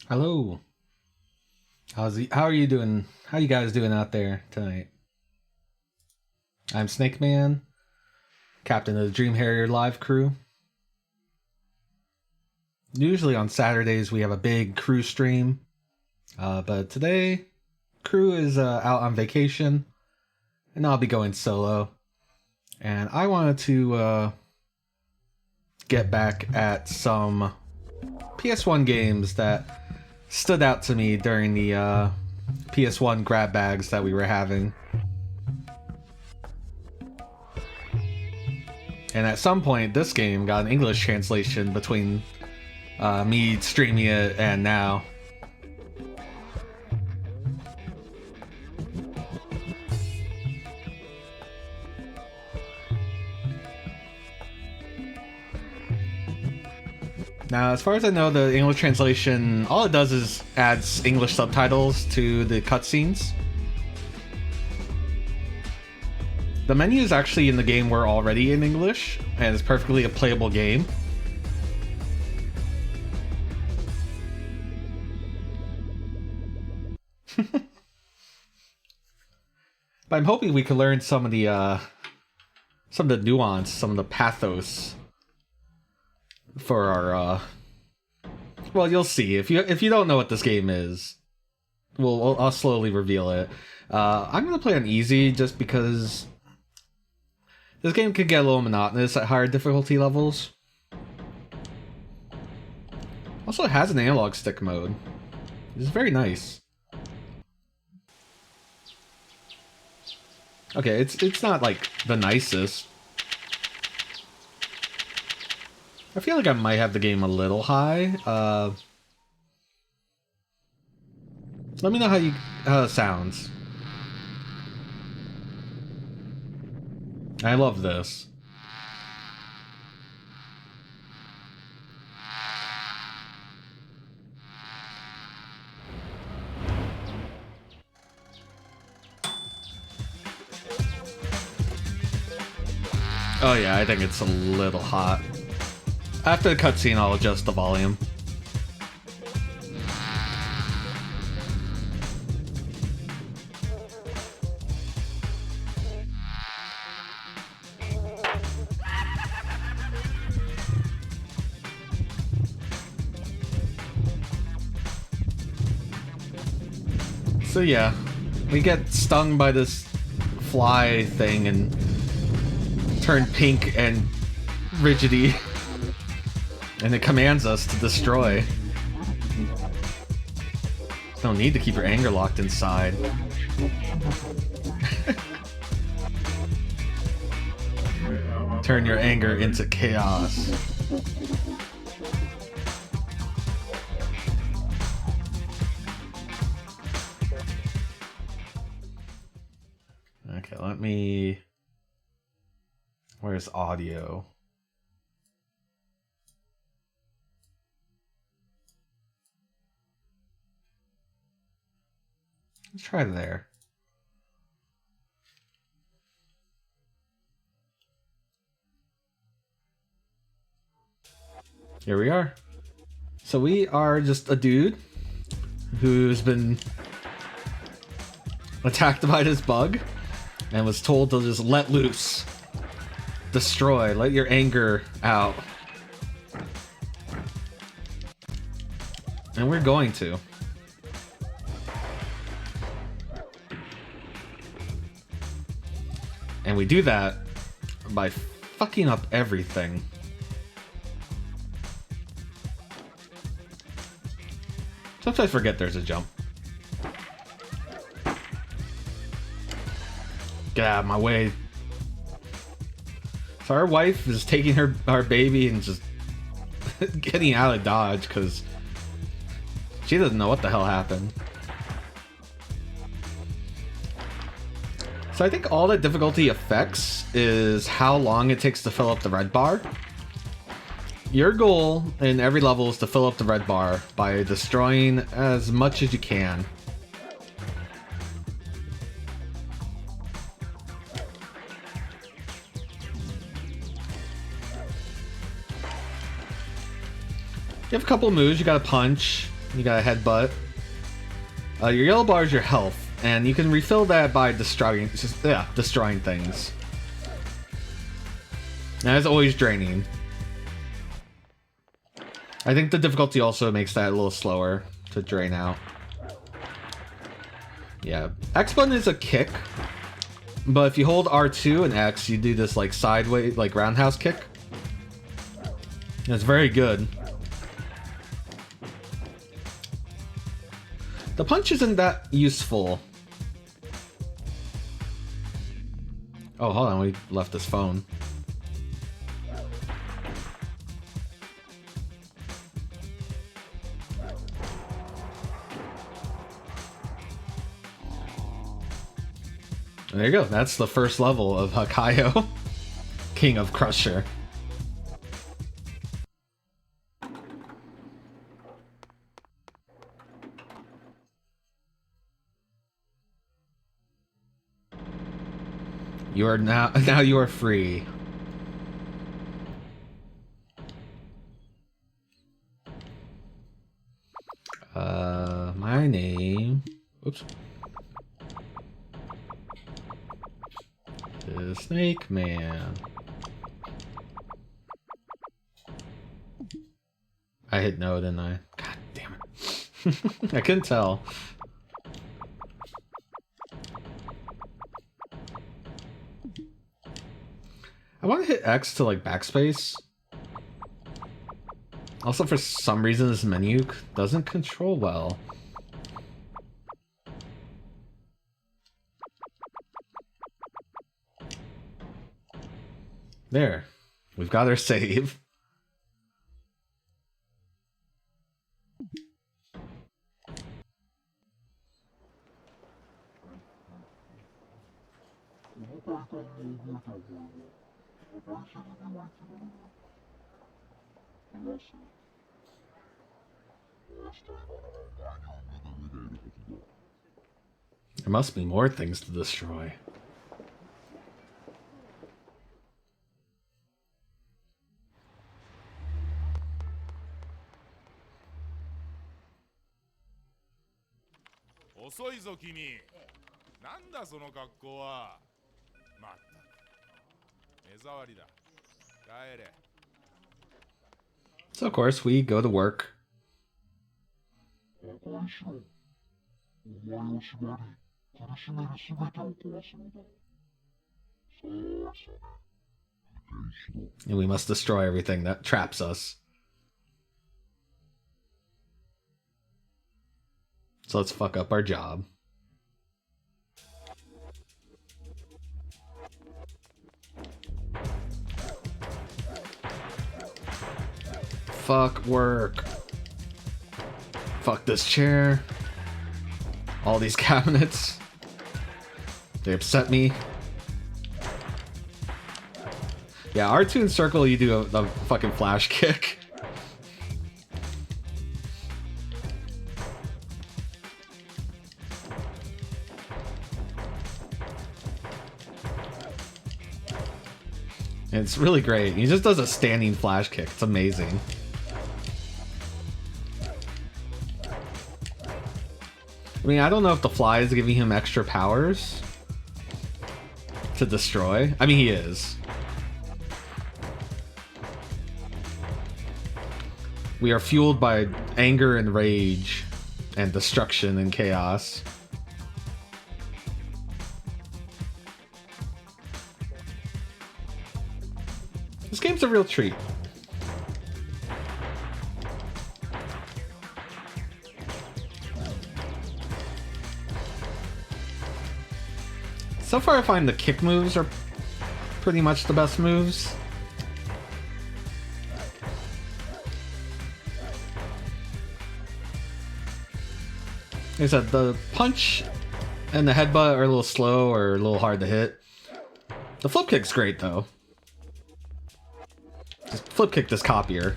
Hello. How are you doing? How you guys doing out there tonight? I'm Snake Man, captain of the Dream Harrier live crew. Usually on Saturdays we have a big crew stream, but today crew is out on vacation, and I'll be going solo. And I wanted to get back at some PS1 games that stood out to me during the PS1 grab bags that we were having. And at some point, this game got an English translation between me streaming it and now. Now, as far as I know, the English translation, all it does is adds English subtitles to the cutscenes. The menus actually in the game were already in English, and it's perfectly a playable game. But I'm hoping we can learn some of the nuance, some of the pathos for our well, you'll see. If you don't know what this game is, I'll slowly reveal it. I'm gonna play on easy just because this game could get a little monotonous at higher difficulty levels. Also, it has an analog stick mode. It's very nice. Okay, it's not like the nicest. I feel like I might have the game a little high. Let me know how it sounds. I love this. Oh yeah, I think it's a little hot. After the cutscene, I'll adjust the volume. So yeah, we get stung by this fly thing and turn pink and rigidy. And it commands us to destroy. No need to keep your anger locked inside. Turn your anger into chaos. Okay, let me... Where's audio? Let's try there. Here we are. So we are just a dude who's been attacked by this bug and was told to just let loose. Destroy. Let your anger out. And we're going to. And we do that by fucking up everything. Sometimes I forget there's a jump. Get out of my way. So our wife is taking our baby and just getting out of Dodge because she doesn't know what the hell happened. So I think all that difficulty affects is how long it takes to fill up the red bar. Your goal in every level is to fill up the red bar by destroying as much as you can. You have a couple of moves. You got to punch, You got a headbutt. Your yellow bar is your health, and you can refill that by destroying things. That is always draining. I think the difficulty also makes that a little slower to drain out. Yeah, X button is a kick, but if you hold R2 and X, you do this like sideways, like roundhouse kick. It's very good. The punch isn't that useful. Oh, hold on, we left this phone. There you go, that's the first level of Hakaiou, King of Crusher. You are now you are free. My name, oops, is Snake Man. I hit no, didn't I? God damn it. I couldn't tell. I want to hit X to like backspace. Also, for some reason, this menu doesn't control well. There. We've got our save. There must be more things to destroy. So of course we go to work. And we must destroy everything that traps us. So let's fuck up our job. Fuck work. Fuck this chair. All these cabinets. They upset me. Yeah, R2 and circle, you do a fucking flash kick. And it's really great. He just does a standing flash kick. It's amazing. I mean, I don't know if the fly is giving him extra powers to destroy. I mean, he is. We are fueled by anger and rage and destruction and chaos. This game's a real treat. So far I find the kick moves are pretty much the best moves. Like I said, the punch and the headbutt are a little slow or a little hard to hit. The flip kick's great though. Just flip kick this copier.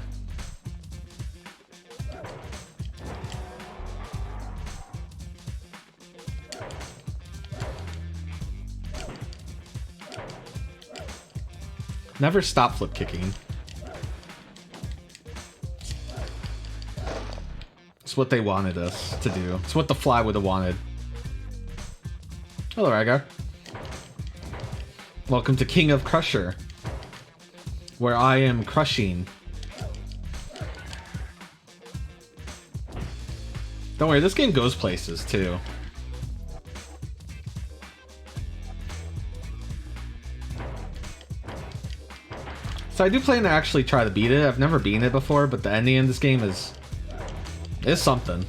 Never stop flip kicking. It's what they wanted us to do. It's what the fly would have wanted. Hello, Rygar. Welcome to King of Crusher, where I am crushing. Don't worry, this game goes places too. So I do plan to actually try to beat it. I've never beaten it before, but the ending in this game is something.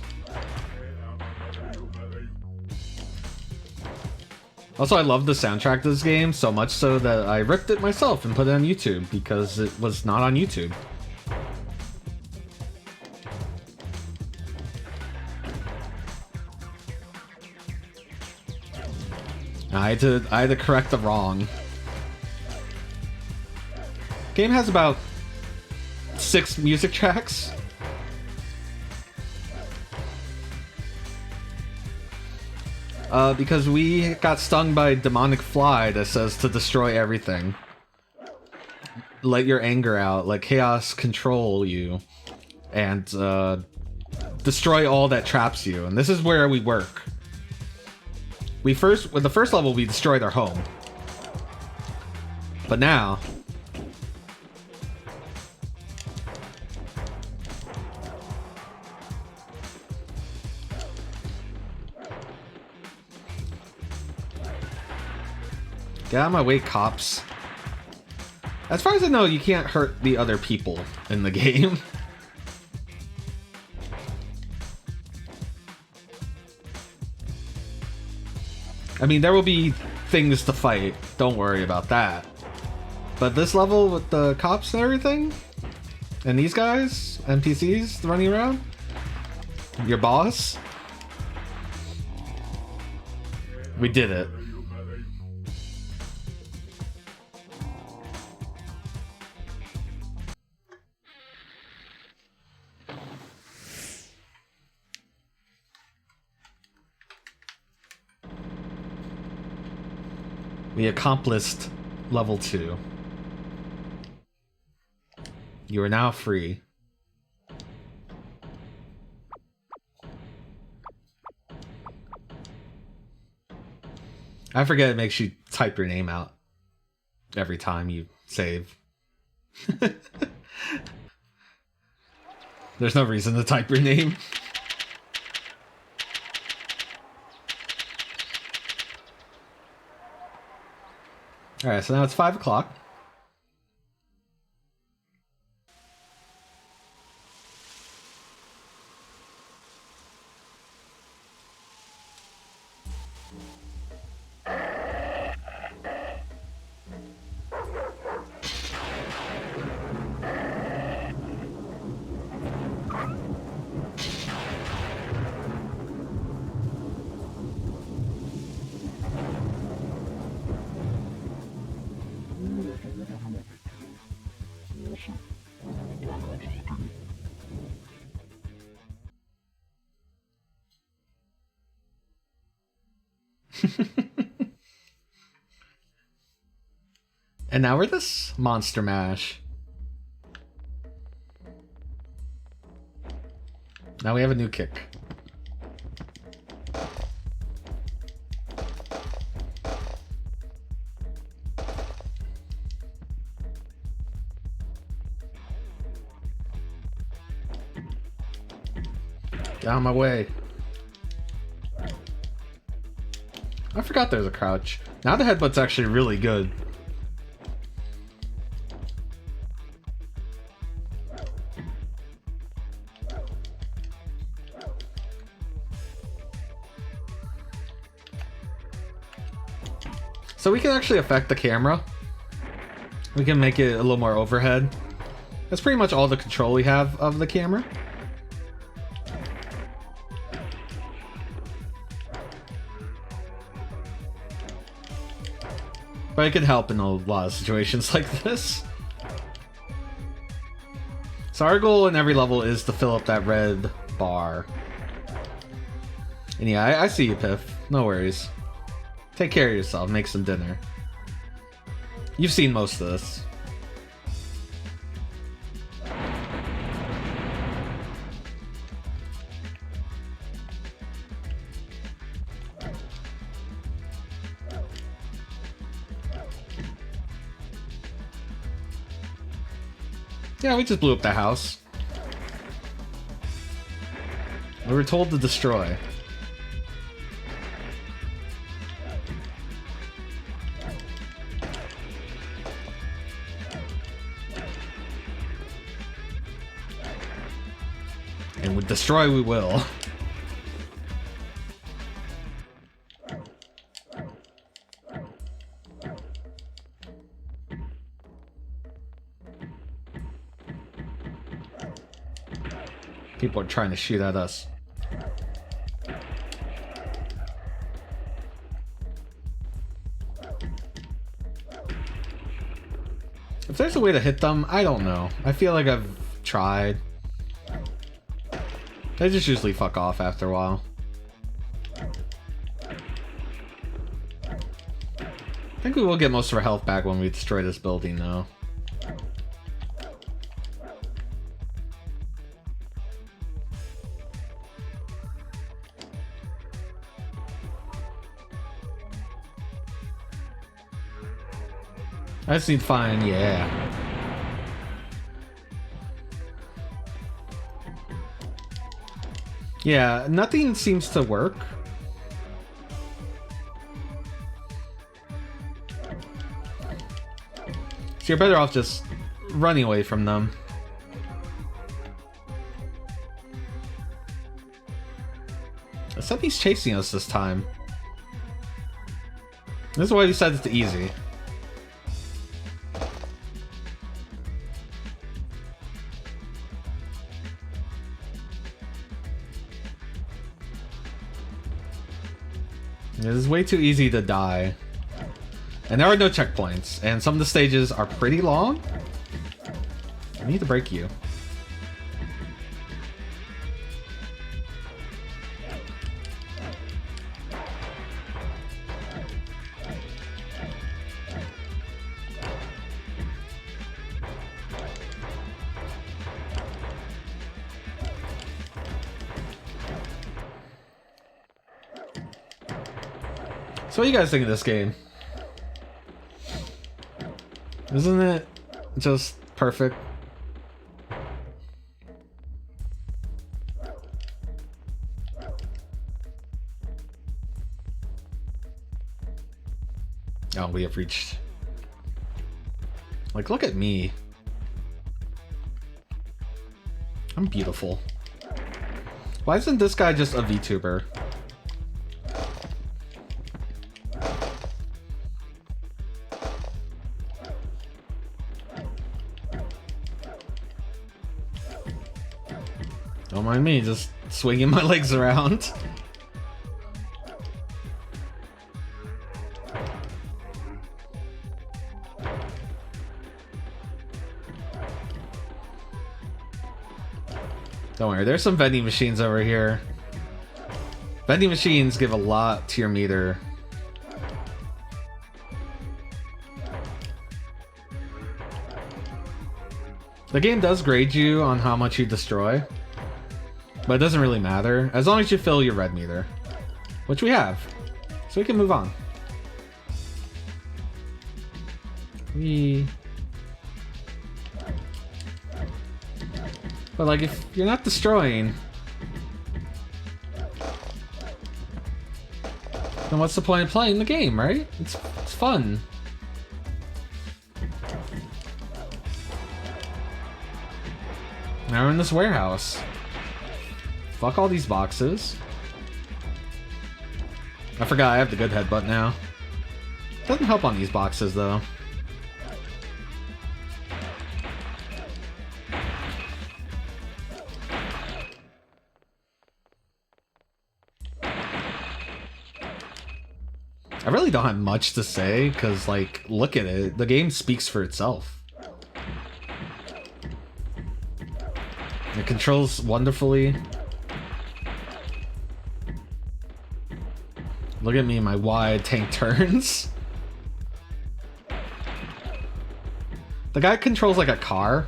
Also, I love the soundtrack to this game so much so that I ripped it myself and put it on YouTube because it was not on YouTube. I had to correct the wrong. Game has about 6 music tracks. Because we got stung by a demonic fly that says to destroy everything. Let your anger out, let chaos control you, and destroy all that traps you. And this is where we work. With the first level, we destroyed our home. But now... Get out of my way, cops. As far as I know, you can't hurt the other people in the game. I mean, there will be things to fight. Don't worry about that. But this level with the cops and everything, and these guys, NPCs running around, your boss, we did it. We accomplished level 2. You are now free. I forget it makes you type your name out every time you save. There's no reason to type your name. Alright, so now it's 5 o'clock. And now we're this Monster Mash. Now we have a new kick. Get out of my way. I forgot there's a crouch. Now the headbutt's actually really good. So we can actually affect the camera. We can make it a little more overhead. That's pretty much all the control we have of the camera. But it can help in a lot of situations like this. So our goal in every level is to fill up that red bar. And yeah, I see you, Piff. No worries. Take care of yourself, make some dinner. You've seen most of this. Yeah, we just blew up the house. We were told to destroy. And with destroy we will. People are trying to shoot at us. If there's a way to hit them, I don't know. I feel like I've tried. They just usually fuck off after a while. I think we will get most of our health back when we destroy this building, though. I just need to find, yeah. Yeah, nothing seems to work. So you're better off just running away from them. Except he's chasing us this time. This is why I decided it's easy. It is way too easy to die. And there are no checkpoints, and some of the stages are pretty long. I need to break you. So what do you guys think of this game? Isn't it just perfect? Oh, we have reached... Like, look at me. I'm beautiful. Why isn't this guy just a VTuber? Don't mind me, just swinging my legs around. Don't worry, there's some vending machines over here. Vending machines give a lot to your meter. The game does grade you on how much you destroy. But it doesn't really matter, as long as you fill your red meter. Which we have. So we can move on. But like, if you're not destroying, then what's the point of playing the game, right? It's fun. Now we're in this warehouse. Fuck all these boxes. I forgot I have the good headbutt now. Doesn't help on these boxes though. I really don't have much to say because, like, look at it. The game speaks for itself. It controls wonderfully. Look at me in my wide tank turns. The guy controls like a car.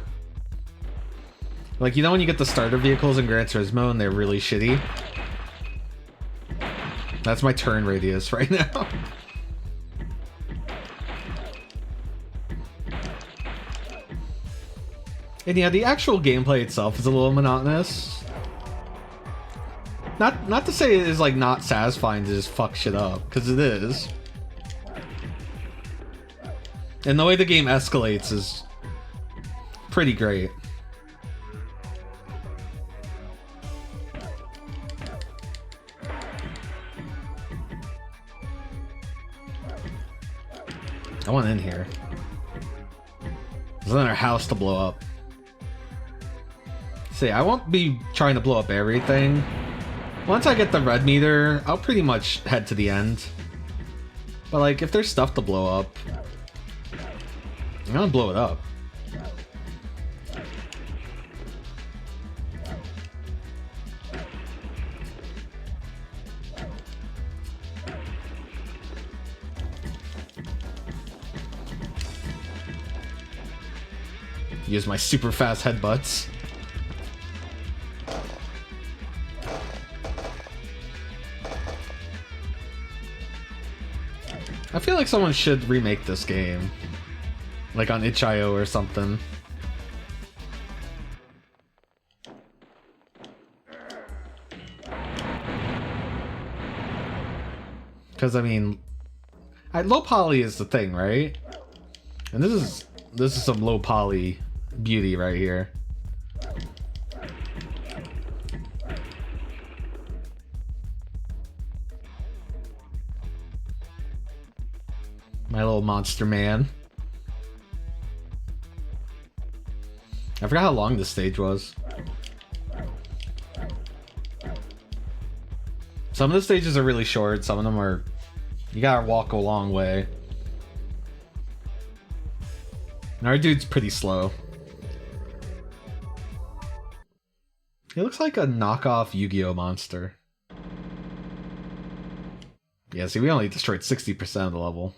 Like, you know when you get the starter vehicles in Gran Turismo and they're really shitty? That's my turn radius right now. And yeah, the actual gameplay itself is a little monotonous. Not to say it is like not satisfying to just fuck shit up, because it is. And the way the game escalates is pretty great. I want in here. There's another house to blow up. See, I won't be trying to blow up everything. Once I get the red meter, I'll pretty much head to the end. But like, if there's stuff to blow up, I'm gonna blow it up. Use my super fast headbutts. I feel like someone should remake this game. Like on itch.io or something. Because, I mean, low poly is the thing, right? And this is some low poly beauty right here. My little monster man. I forgot how long this stage was. Some of the stages are really short, some of them are... You gotta walk a long way. And our dude's pretty slow. He looks like a knockoff Yu-Gi-Oh monster. Yeah, see, we only destroyed 60% of the level.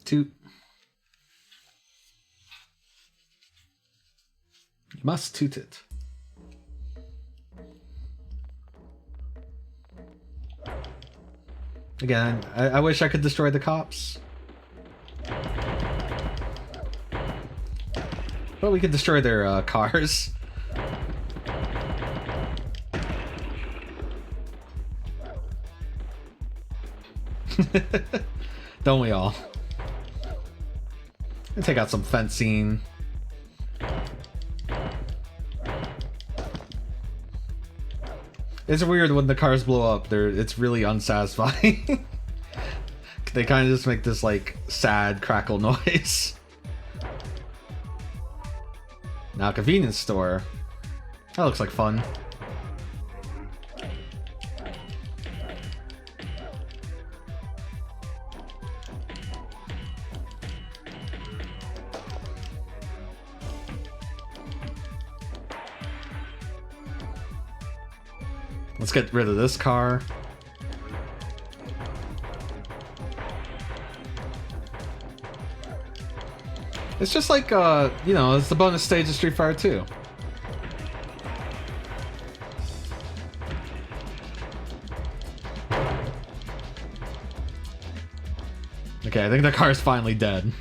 Toot. You must toot it. Again, I wish I could destroy the cops. But we could destroy their cars. Don't we all? And take out some fencing. It's weird when the cars blow up. It's really unsatisfying. They kind of just make this like sad crackle noise. Now, convenience store. That looks like fun. Let's get rid of this car. It's just like, you know, it's the bonus stage of Street Fighter 2. Okay, I think the car is finally dead.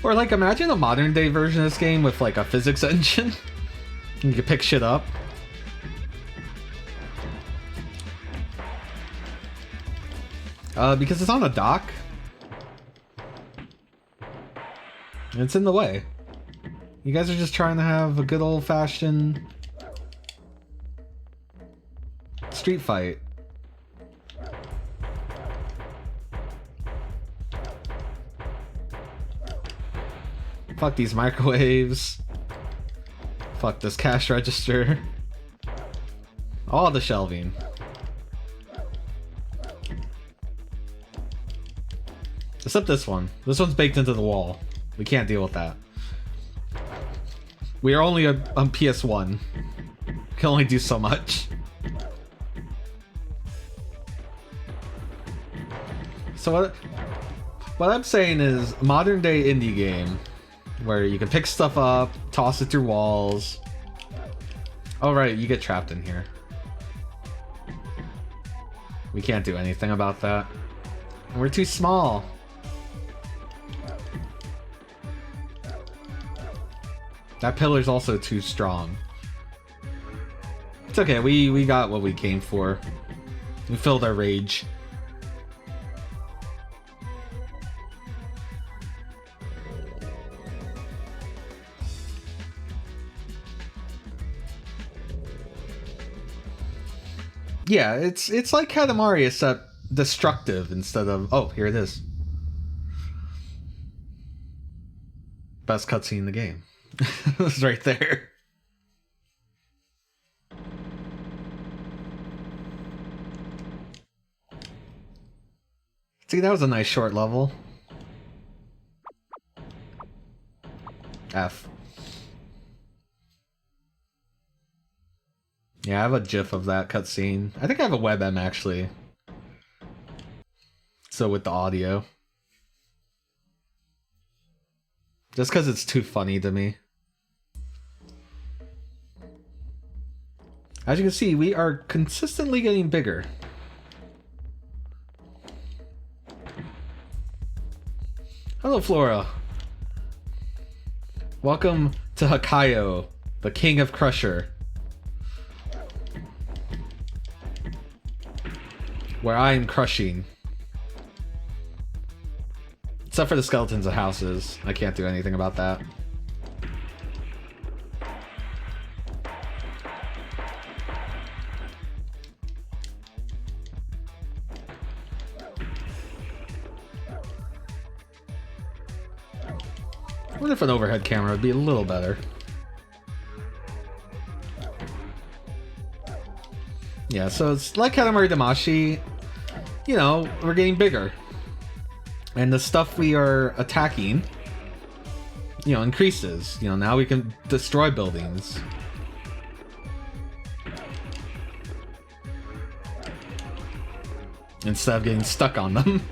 Or like, imagine a modern day version of this game with like a physics engine. You can pick shit up. Because it's on a dock. And it's in the way. You guys are just trying to have a good old-fashioned street fight. Fuck these microwaves. Fuck this cash register. All the shelving. Except this one. This one's baked into the wall. We can't deal with that. We are only on PS1. Can only do so much. So what I'm saying is modern day indie game where you can pick stuff up, toss it through walls. Oh right, you get trapped in here. We can't do anything about that. We're too small. That pillar's also too strong. It's okay, we got what we came for. We filled our rage. Yeah, it's like Katamari, except destructive instead of... Oh, here it is. Best cutscene in the game. It's right there. See, that was a nice short level. F. Yeah, I have a GIF of that cutscene. I think I have a WebM actually. So with the audio. Just because it's too funny to me. As you can see, we are consistently getting bigger. Hello, Flora. Welcome to Hakaiou, the King of Crusher. Where I am crushing. Except for the skeletons of houses. I can't do anything about that. I wonder if an overhead camera would be a little better. Yeah, so it's like Katamari Damacy, you know, we're getting bigger. And the stuff we are attacking, you know, increases. You know, now we can destroy buildings. Instead of getting stuck on them.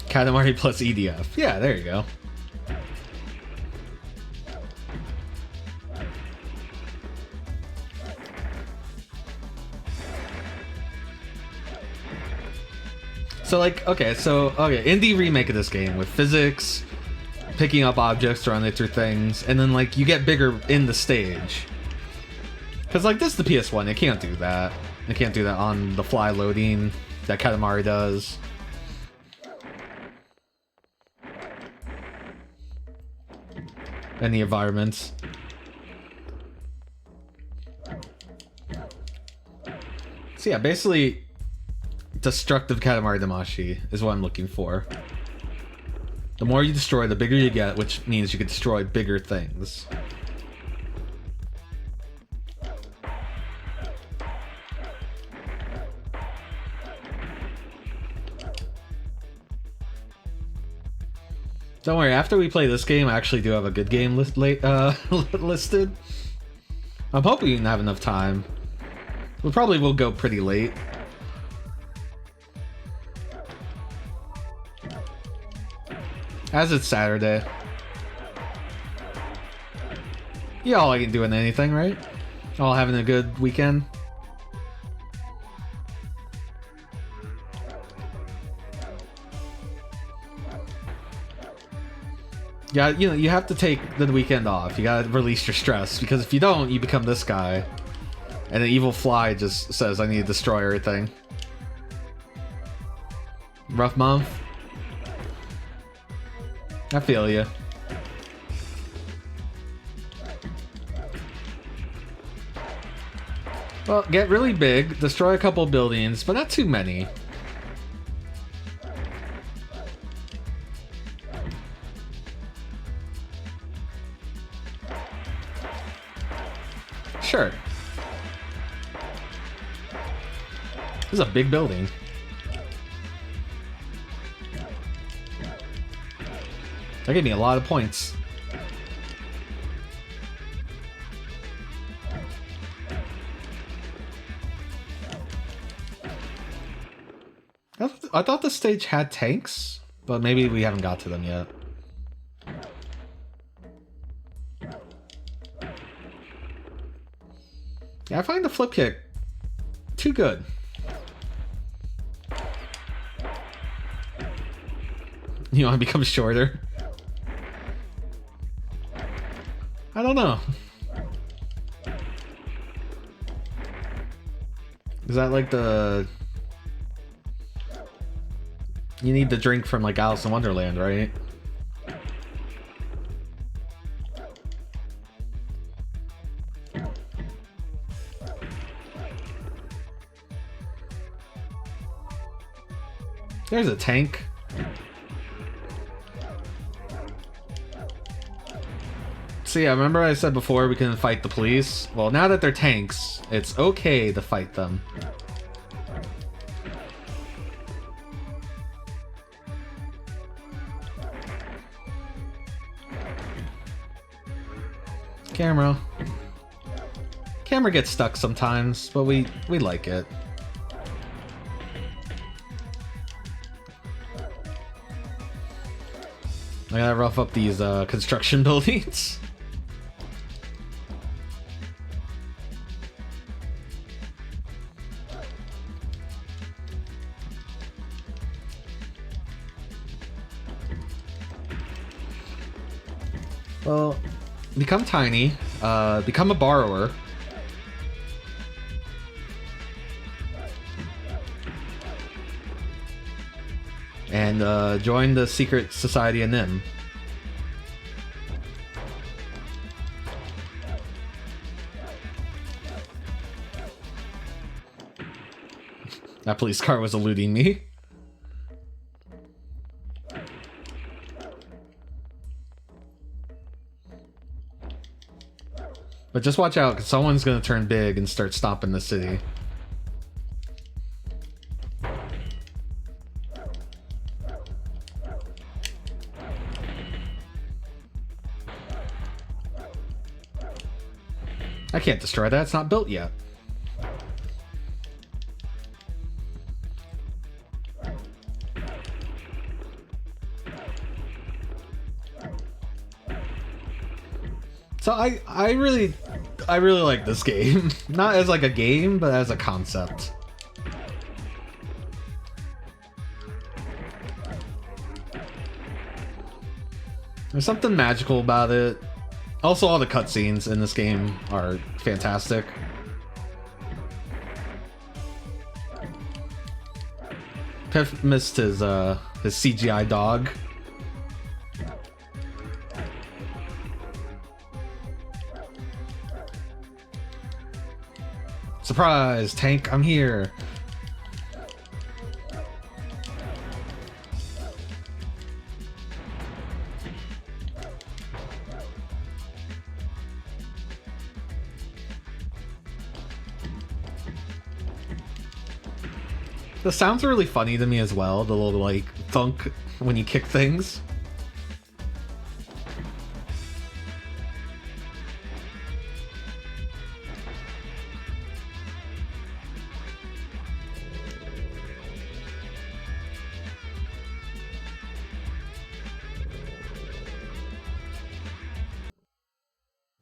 Katamari plus EDF. Yeah, there you go. So like, okay, indie remake of this game with physics, picking up objects, running through things, and then like you get bigger in the stage. Cause like this is the PS1, it can't do that. It can't do that on the fly loading that Katamari does. And the environments. So yeah, basically destructive Katamari Damacy is what I'm looking for. The more you destroy, the bigger you get, which means you can destroy bigger things. Don't worry, after we play this game, I actually do have a good game listed. I'm hoping we can have enough time. We probably will go pretty late. As it's Saturday. You all ain't doing anything, right? All having a good weekend? Yeah, you know, you have to take the weekend off. You gotta release your stress, because if you don't, you become this guy. And an evil fly just says, I need to destroy everything. Rough month? I feel you. Well, get really big, destroy a couple buildings, but not too many. Sure. This is a big building. That gave me a lot of points. I thought the stage had tanks, but maybe we haven't got to them yet. Yeah, I find the flip kick too good. You want to become shorter? I don't know. Is that like the... You need the drink from like Alice in Wonderland, right? There's a tank. See, I remember I said before we can fight the police. Well, now that they're tanks, it's okay to fight them. Camera. Camera gets stuck sometimes, but we like it. I gotta rough up these construction buildings. Well, become tiny, become a borrower. And join the secret society of Nim. That police car was eluding me. But just watch out, because someone's going to turn big and start stomping the city. I can't destroy that, it's not built yet. So I really like this game. Not as like a game, but as a concept. There's something magical about it. Also, all the cutscenes in this game are fantastic. Piff missed his CGI dog. Surprise, tank, I'm here. The sounds are really funny to me as well, the little like thunk when you kick things.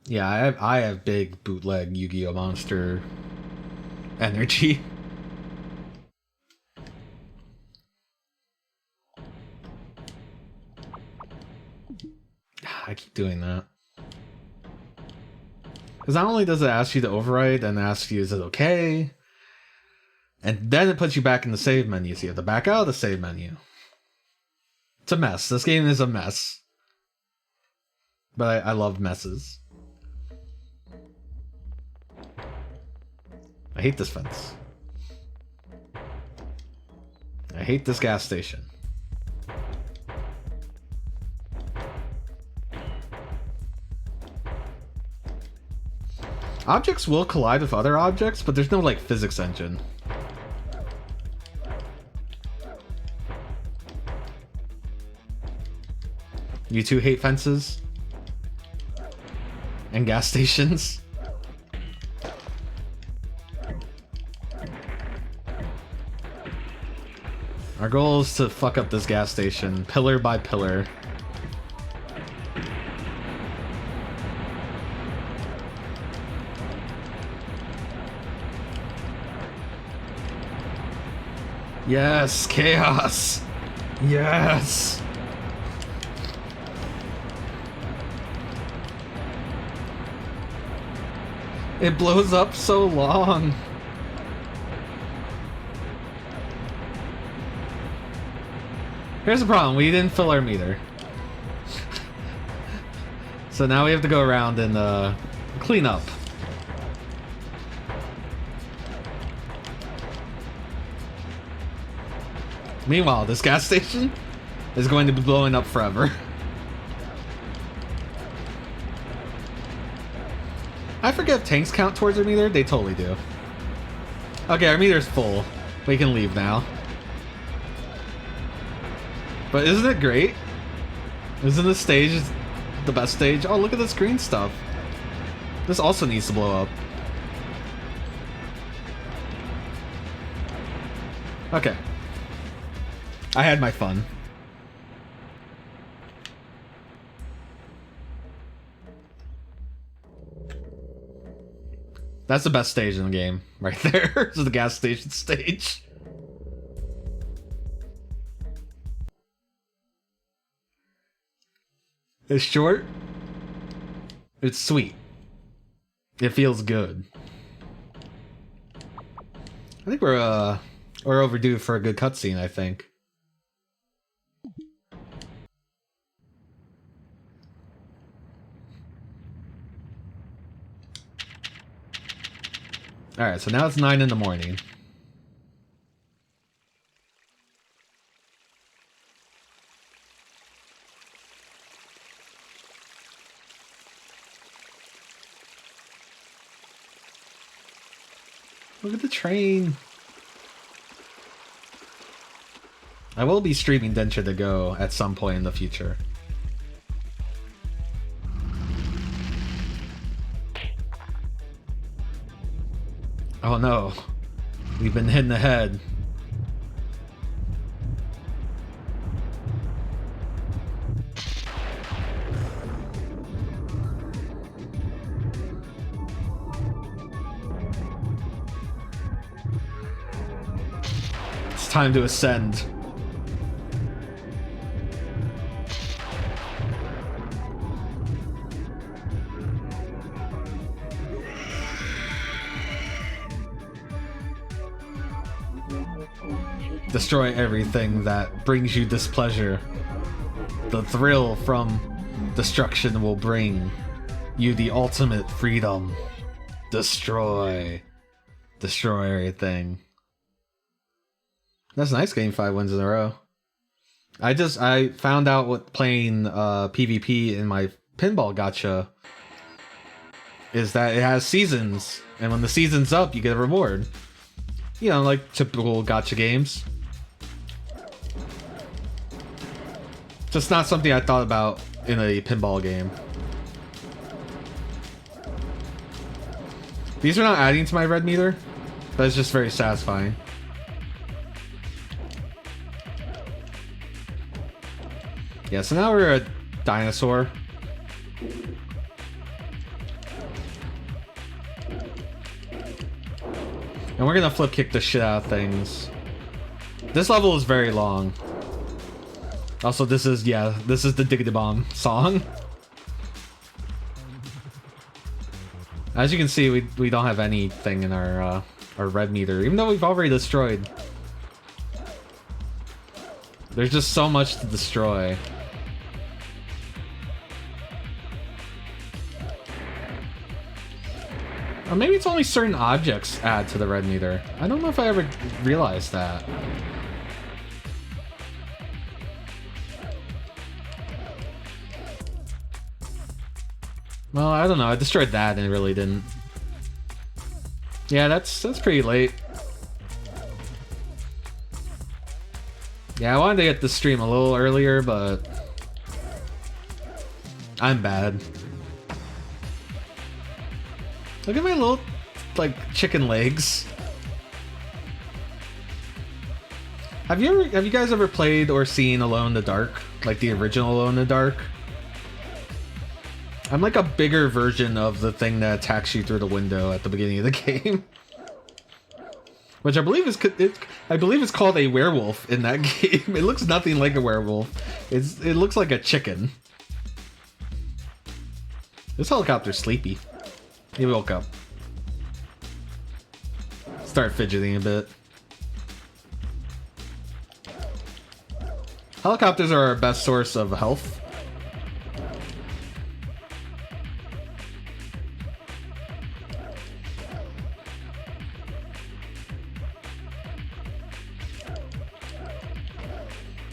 Yeah, I have big bootleg Yu-Gi-Oh! Monster energy. I keep doing that. Because not only does it ask you to overwrite and ask you, is it okay? And then it puts you back in the save menu, so you have to back out of the save menu. It's a mess. This game is a mess. But I love messes. I hate this fence. I hate this gas station. Objects will collide with other objects, but there's no, like, physics engine. You two hate fences? And gas stations? Our goal is to fuck up this gas station, pillar by pillar. Yes, chaos! Yes! It blows up so long. Here's the problem, we didn't fill our meter. So now we have to go around and clean up. Meanwhile, this gas station is going to be blowing up forever. I forget if tanks count towards our meter. They totally do. Okay, our meter's full. We can leave now. But isn't it great? Isn't this stage the best stage? Oh, look at this green stuff. This also needs to blow up. Okay. I had my fun. That's the best stage in the game, right there. This is the gas station stage. It's short. It's sweet. It feels good. I think we're overdue for a good cutscene, I think. Alright, so now it's 9 in the morning. Look at the train. I will be streaming Denture to Go at some point in the future. Oh no, we've been hit in the head. It's time to ascend. Destroy everything that brings you displeasure. The thrill from destruction will bring you the ultimate freedom. Destroy. Destroy everything. That's nice getting 5 wins in a row. I found out what playing PvP in my pinball gacha is that it has seasons. And when the season's up, you get a reward. You know, like typical gacha games. Just not something I thought about in a pinball game. These are not adding to my red meter, but it's just very satisfying. Yeah, so now we're a dinosaur. And we're gonna flip kick the shit out of things. This level is very long. Also, this is the Diggity Bomb song. As you can see, we don't have anything in our red meter, even though we've already destroyed. There's just so much to destroy. Or maybe it's only certain objects add to the red meter. I don't know if I ever realized that. Well, I don't know. I destroyed that and it really didn't Yeah, that's pretty late. Yeah, I wanted to get the stream a little earlier, but I'm bad. Look at my little, like, chicken legs. Have you guys ever played or seen Alone in the Dark? Like the original Alone in the Dark? I'm like a bigger version of the thing that attacks you through the window at the beginning of the game. Which I believe is called a werewolf in that game. It looks nothing like a werewolf. It looks like a chicken. This helicopter's sleepy. He woke up. Start fidgeting a bit. Helicopters are our best source of health.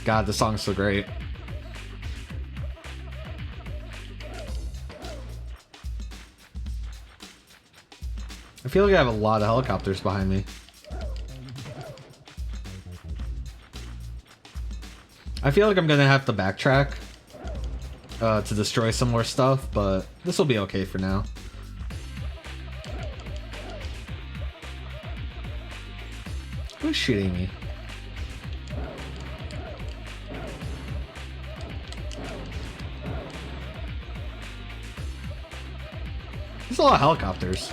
God, the song's so great. I feel like I have a lot of helicopters behind me. I feel like I'm gonna have to backtrack to destroy some more stuff, but this will be okay for now. Who's shooting me? There's a lot of helicopters.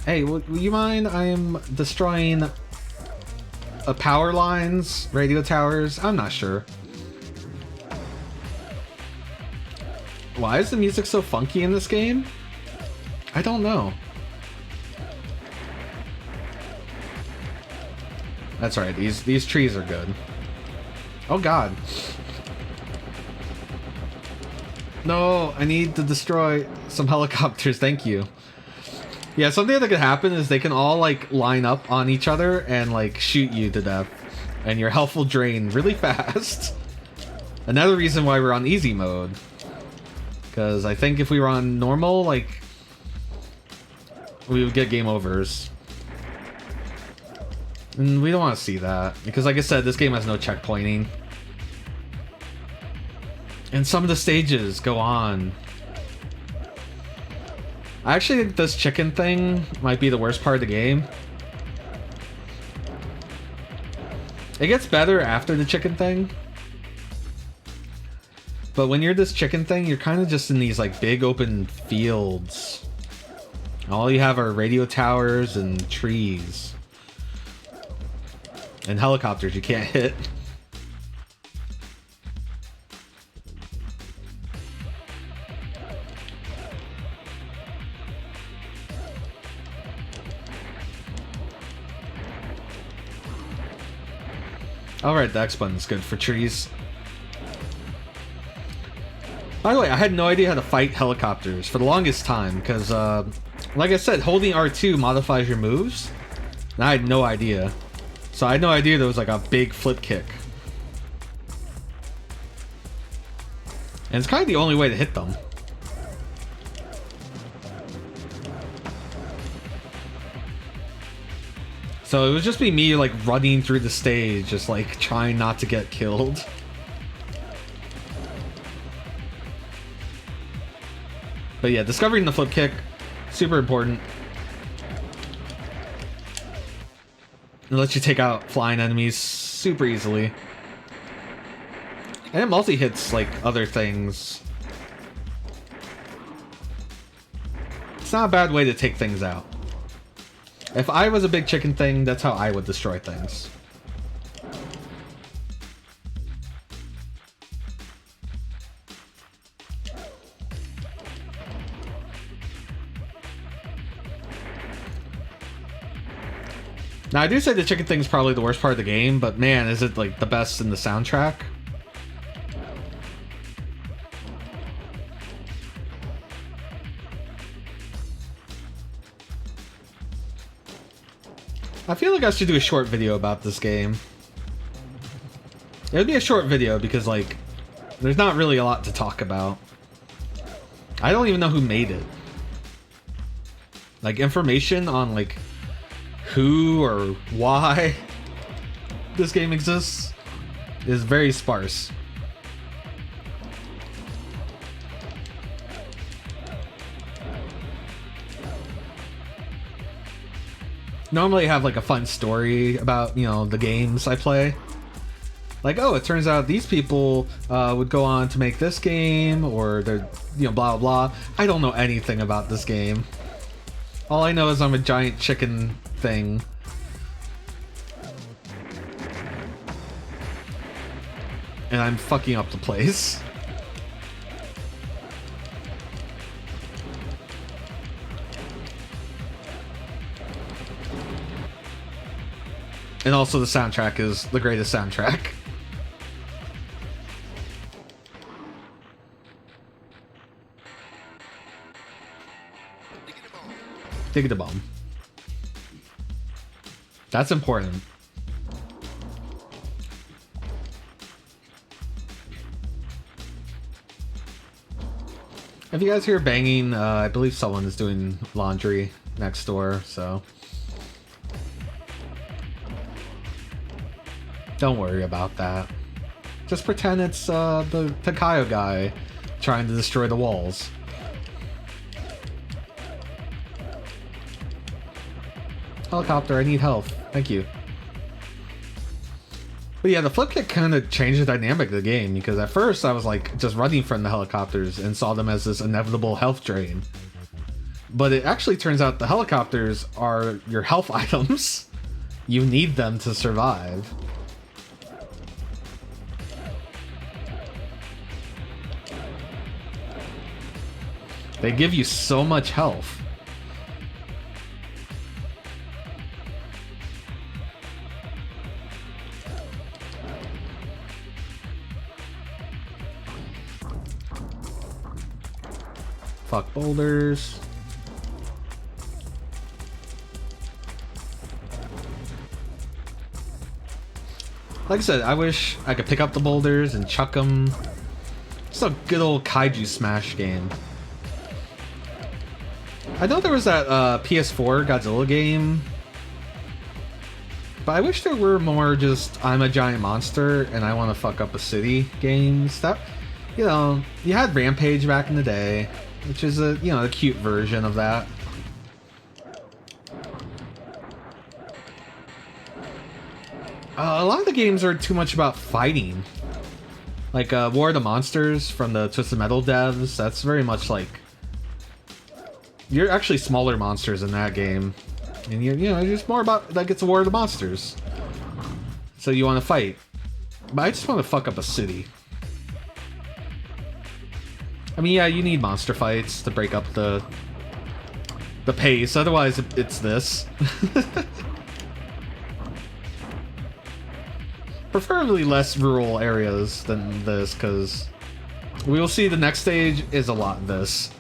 Hey, will you mind? I am destroying power lines, radio towers. I'm not sure. Why is the music so funky in this game? I don't know. That's right. These trees are good. Oh God. No, I need to destroy some helicopters. Thank you. Yeah, something that could happen is they can all like line up on each other and like shoot you to death, and your health will drain really fast. Another reason why we're on easy mode, because I think if we were on normal, like, we would get game overs, and we don't want to see that because, like I said, this game has no checkpointing, and some of the stages go on. I actually think this chicken thing might be the worst part of the game. It gets better after the chicken thing. But when you're this chicken thing, you're kind of just in these like big open fields. All you have are radio towers and trees. And helicopters you can't hit. Alright, the X button's good for trees. By the way, I had no idea how to fight helicopters for the longest time, because, like I said, holding R2 modifies your moves, and I had no idea. So I had no idea there was like a big flip kick. And it's kind of the only way to hit them. So it would just be me like running through the stage, just like trying not to get killed. But yeah, discovering the flip kick, super important. It lets you take out flying enemies super easily. And it multi-hits like other things. It's not a bad way to take things out. If I was a big chicken thing, that's how I would destroy things. Now, I do say the chicken thing's probably the worst part of the game, but man, is it like the best in the soundtrack? I feel like I should do a short video about this game. It would be a short video because, like, there's not really a lot to talk about. I don't even know who made it. Like, information on, like, who or why this game exists is very sparse. Normally I have like a fun story about, you know, the games I play. Like, oh, it turns out these people would go on to make this game, or they're, you know, blah, blah, blah. I don't know anything about this game. All I know is I'm a giant chicken thing. And I'm fucking up the place. And also the soundtrack is the greatest soundtrack. Dig the bomb. That's important. If you guys hear banging, I believe someone is doing laundry next door, so don't worry about that. Just pretend it's the Hakaiou guy trying to destroy the walls. Helicopter, I need health. Thank you. But yeah, the flip kick kind of changed the dynamic of the game, because at first I was like just running from the helicopters and saw them as this inevitable health drain. But it actually turns out the helicopters are your health items. You need them to survive. They give you so much health. Fuck boulders. Like I said, I wish I could pick up the boulders and chuck them. It's a good old kaiju smash game. I know there was that PS4 Godzilla game, but I wish there were more just I'm a giant monster and I want to fuck up a city games. That, you know, you had Rampage back in the day, which is a, you know, a cute version of that. A lot of the games are too much about fighting. Like War of the Monsters from the Twisted Metal devs, that's very much like you're actually smaller monsters in that game, and you know, it's more about like it's a War of the Monsters. So you want to fight, but I just want to fuck up a city. I mean, yeah, you need monster fights to break up the pace. Otherwise, it's this. Preferably less rural areas than this, because we will see the next stage is a lot of this.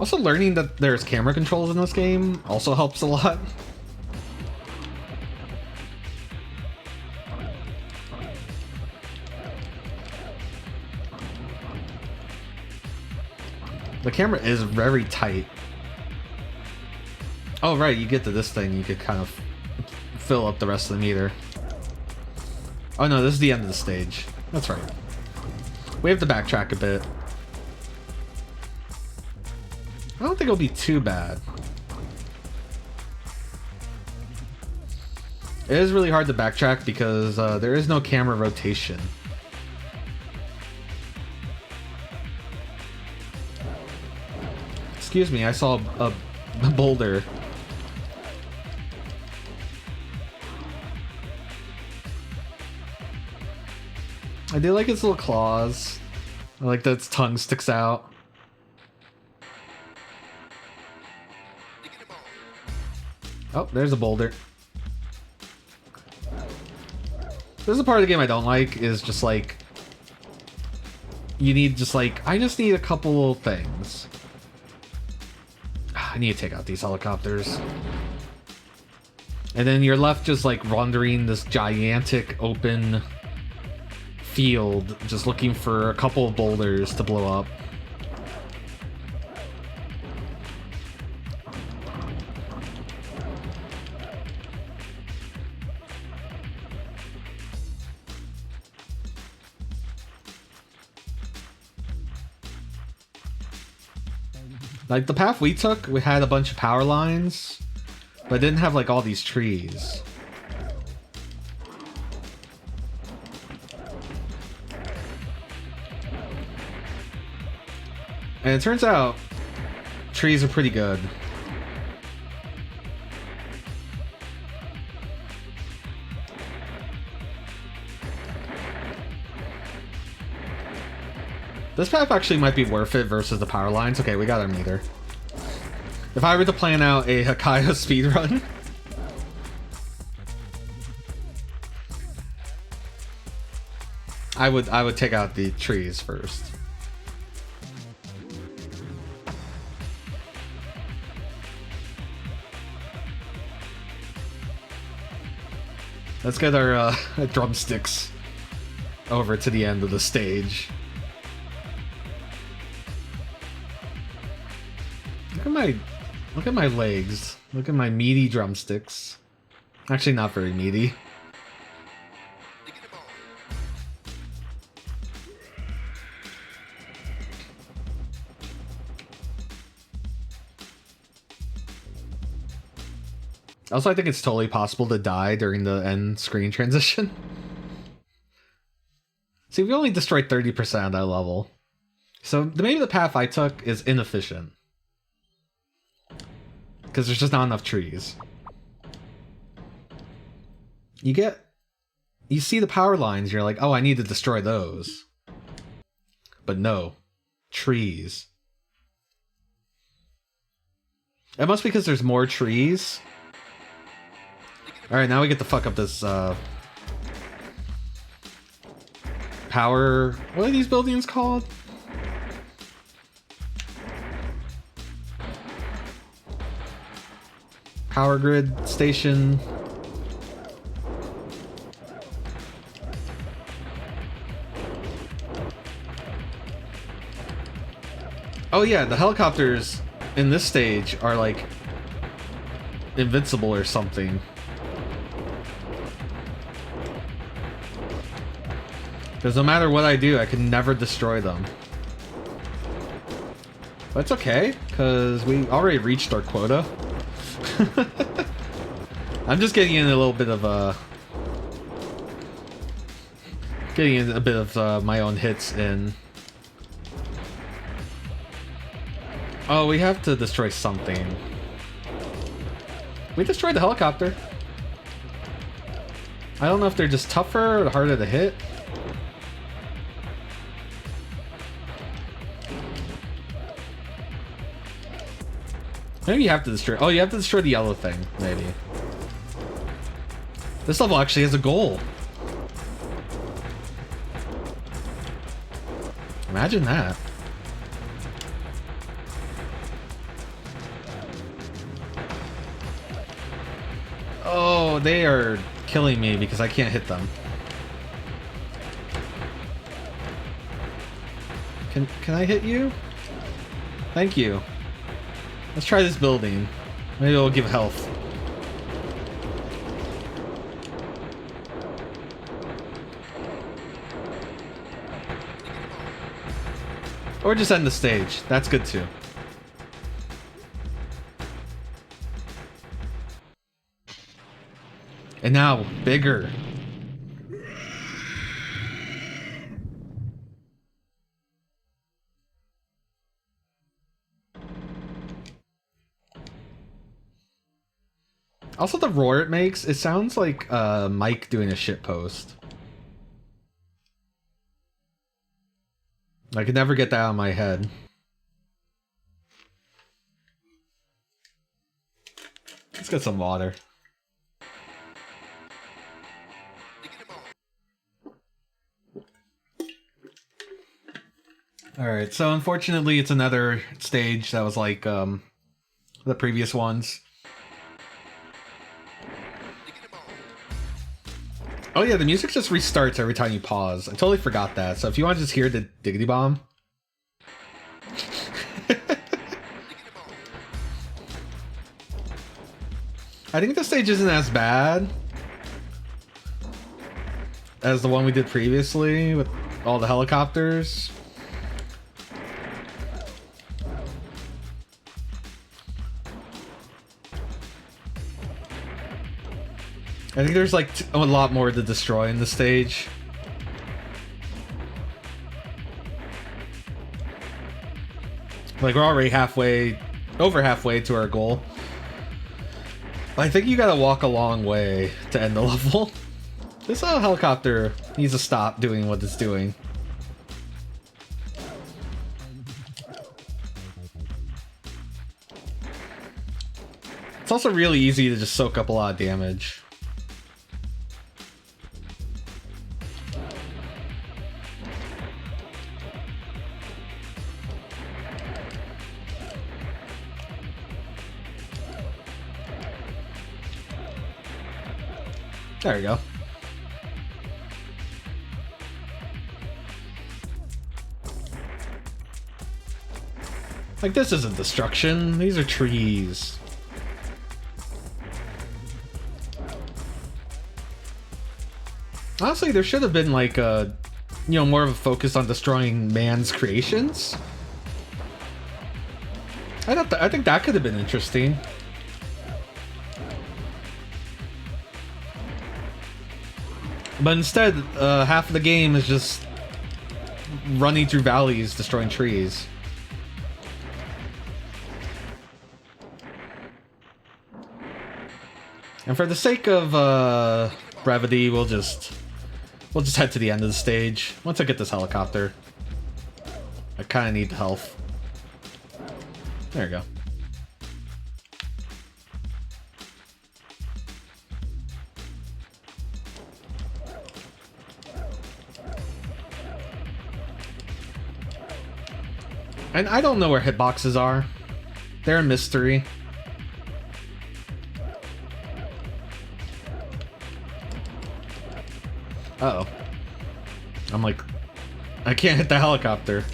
Also, learning that there's camera controls in this game also helps a lot. The camera is very tight. Oh right, you get to this thing, you could kind of fill up the rest of the meter. Oh no, this is the end of the stage. That's right. We have to backtrack a bit. I don't think it'll be too bad. It is really hard to backtrack because there is no camera rotation. Excuse me, I saw a boulder. I do like its little claws. I like that its tongue sticks out. Oh, there's a boulder. This is a part of the game I don't like, is just like you need just like, I just need a couple of things. I need to take out these helicopters. And then you're left just like wandering this gigantic open field, just looking for a couple of boulders to blow up. Like, the path we took, we had a bunch of power lines, but it didn't have, like, all these trees. And it turns out, trees are pretty good. This path actually might be worth it versus the power lines. Okay, we got our meter. If I were to plan out a Hakaiou speedrun, I would take out the trees first. Let's get our drumsticks over to the end of the stage. Look at my legs. Look at my meaty drumsticks. Actually, not very meaty. Also, I think it's totally possible to die during the end screen transition. See, we only destroyed 30% of that level. So maybe the path I took is inefficient. Because there's just not enough trees. You see the power lines, you're like, oh, I need to destroy those. But no. Trees. It must be because there's more trees. Alright, now we get to fuck up this, power... What are these buildings called? Power grid station. Oh yeah, the helicopters in this stage are like invincible or something. Because no matter what I do, I can never destroy them. But it's okay, because we already reached our quota. I'm just getting in a little bit of my own hits in. Oh, we have to destroy something. We destroyed the helicopter. I don't know if they're just tougher or harder to hit. Maybe you have to destroy... Oh, you have to destroy the yellow thing, maybe. This level actually has a goal. Imagine that. Oh, they are killing me because I can't hit them. Can I hit you? Thank you. Let's try this building. Maybe it'll give health. Or just end the stage. That's good too. And now, bigger. Also, the roar it makes, it sounds like Mike doing a shitpost. I could never get that out of my head. Let's get some water. Alright, so unfortunately it's another stage that was like the previous ones. Oh yeah, the music just restarts every time you pause. I totally forgot that. So if you want to just hear the Diggity Bomb. I think this stage isn't as bad as the one we did previously with all the helicopters. I think there's like a lot more to destroy in the stage. Like we're already over halfway to our goal. I think you gotta walk a long way to end the level. This helicopter needs to stop doing what it's doing. It's also really easy to just soak up a lot of damage. There we go. Like, this isn't destruction. These are trees. Honestly, there should have been like a, you know, more of a focus on destroying man's creations. I think that could have been interesting. But instead, half of the game is just running through valleys, destroying trees. And for the sake of brevity, we'll just head to the end of the stage once I get this helicopter. I kind of need health. There we go. And I don't know where hitboxes are. They're a mystery. Uh-oh. I'm like, I can't hit the helicopter.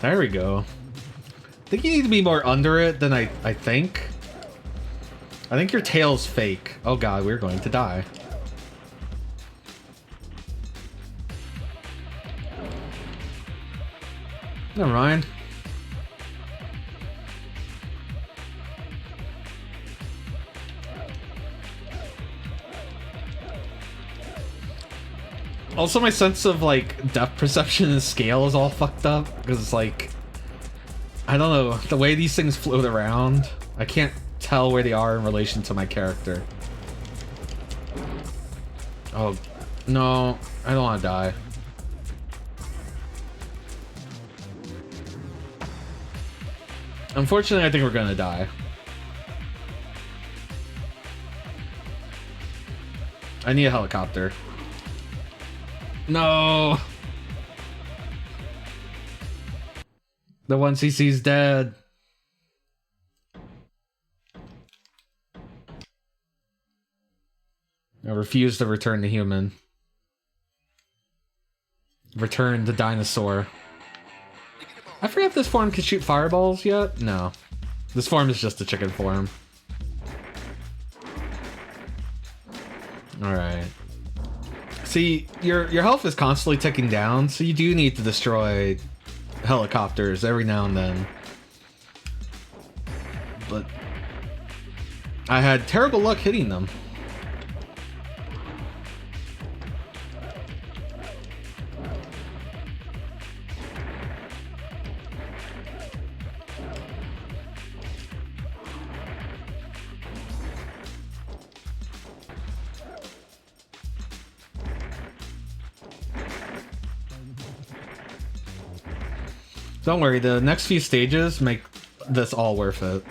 There we go. I think you need to be more under it than I think. I think your tail's fake. Oh god, we're going to die. Never mind. Also, my sense of like depth perception and scale is all fucked up because it's like, I don't know, the way these things float around, I can't tell where they are in relation to my character. Oh no, I don't want to die. Unfortunately, I think we're gonna die. I need a helicopter. No! The one CC's dead. I refuse to return to human. Return to dinosaur. I forget if this form can shoot fireballs yet? No. This form is just a chicken form. Alright. See, your health is constantly ticking down, so you do need to destroy helicopters every now and then. But I had terrible luck hitting them. Don't worry, the next few stages make this all worth it.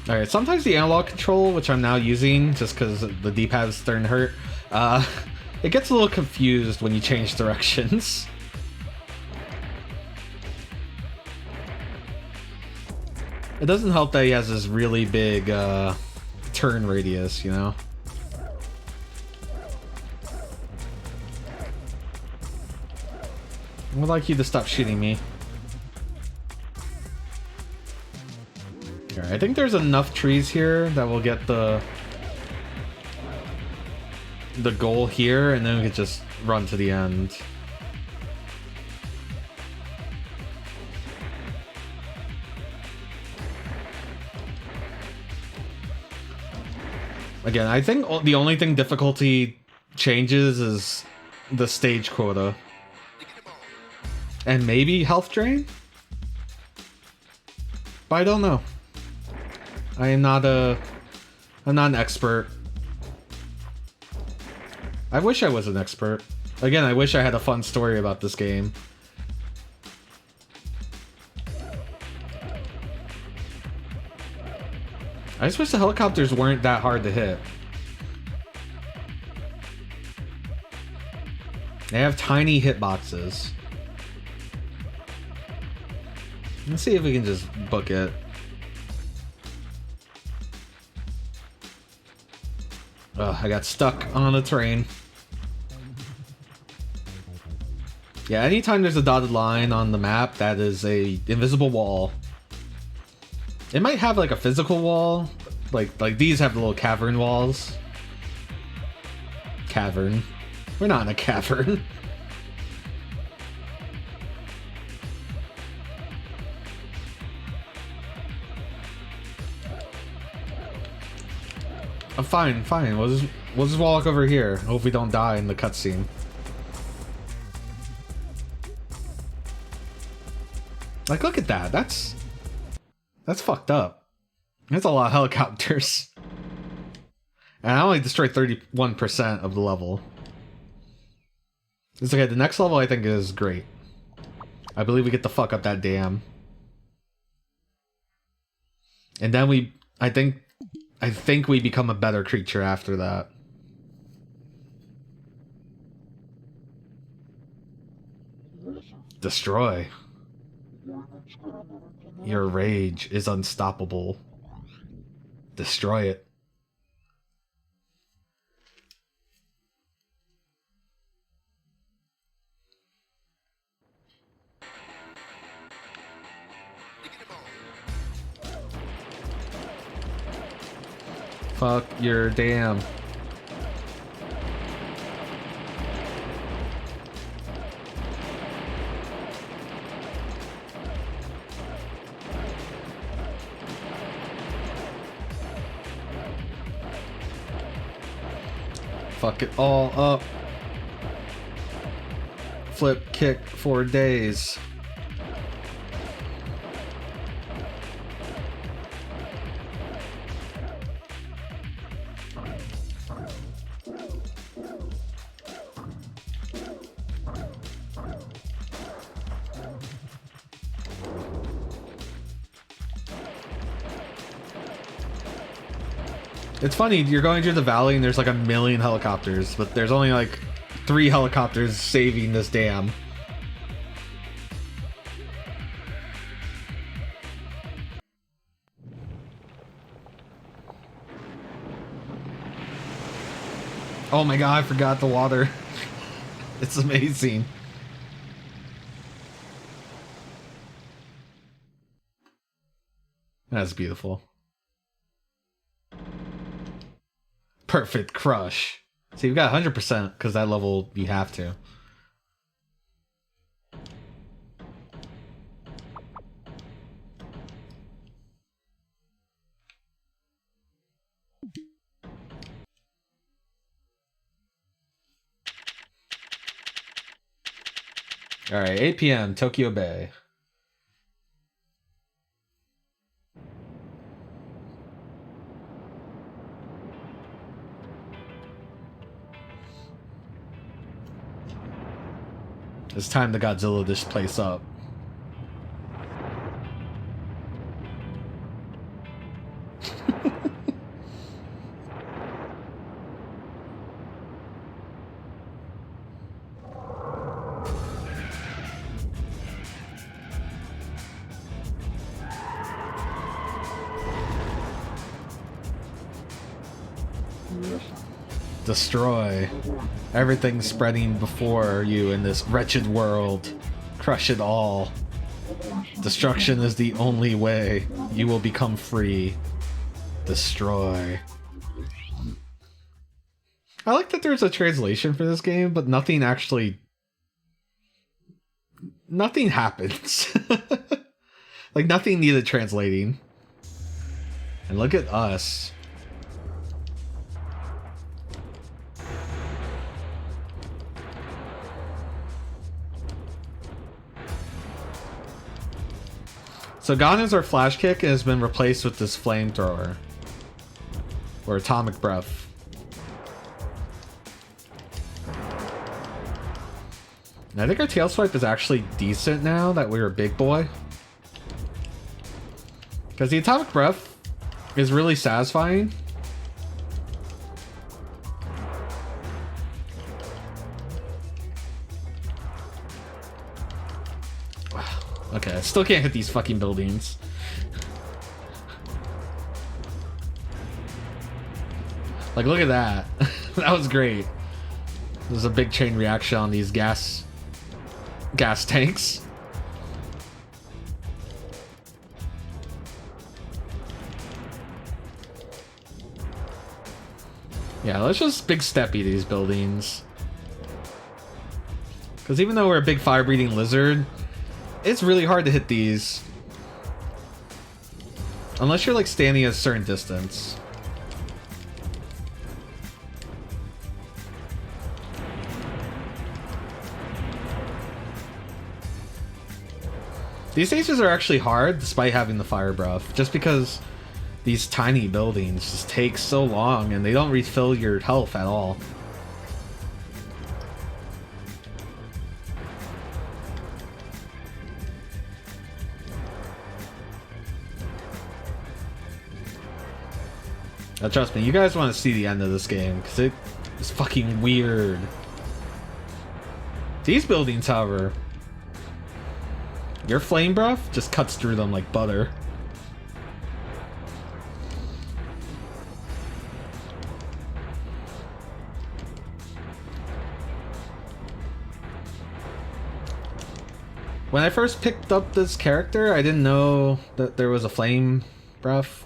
Alright, sometimes the analog control, which I'm now using just because the D-pad is starting to hurt, it gets a little confused when you change directions. It doesn't help that he has this really big turn radius, you know? I would like you to stop shooting me. Alright, I think there's enough trees here that will get the goal here, and then we could just run to the end. Again, I think the only thing difficulty changes is the stage quota. And maybe health drain? But I don't know. I'm not an expert. I wish I was an expert. Again, I wish I had a fun story about this game. I just wish the helicopters weren't that hard to hit. They have tiny hitboxes. Let's see if we can just book it. Ugh, I got stuck on a train. Yeah, anytime there's a dotted line on the map, that is a invisible wall. It might have like a physical wall, like these have the little cavern walls. Cavern. We're not in a cavern. I'm fine, fine. We'll just walk over here. Hope we don't die in the cutscene. Like, look at that. That's fucked up. That's a lot of helicopters. And I only destroyed 31% of the level. It's okay. The next level I think is great. I believe we get to fuck up that dam. And then I think we become a better creature after that. Destroy. Your rage is unstoppable. Destroy it. Fuck your dam. Fuck it all up. Flip kick for days. It's funny, you're going through the valley and there's like a million helicopters, but there's only like 3 helicopters saving this dam. Oh my god, I forgot the water. It's amazing. That's beautiful. Perfect crush. See, we got 100% because that level you have to. All right, 8 p.m. Tokyo Bay. It's time to Godzilla this place up. Destroy. Everything spreading before you in this wretched world. Crush it all. Destruction is the only way. You will become free. Destroy. I like that there's a translation for this game, but nothing actually... Nothing happens. Like, nothing needed translating. And look at us. So gone is our flash kick and has been replaced with this flamethrower. Or atomic breath. And I think our tail swipe is actually decent now that we're a big boy. Because the atomic breath is really satisfying. Okay, I still can't hit these fucking buildings. Like, look at that. That was great. There's a big chain reaction on these gas tanks. Yeah, let's just big steppy these buildings. Because even though we're a big fire-breathing lizard, it's really hard to hit these. Unless you're like standing at a certain distance. These stages are actually hard despite having the fire breath, just because these tiny buildings just take so long and they don't refill your health at all. Now trust me, you guys want to see the end of this game, because it is fucking weird. These buildings, however, your flame breath just cuts through them like butter. When I first picked up this character, I didn't know that there was a flame breath.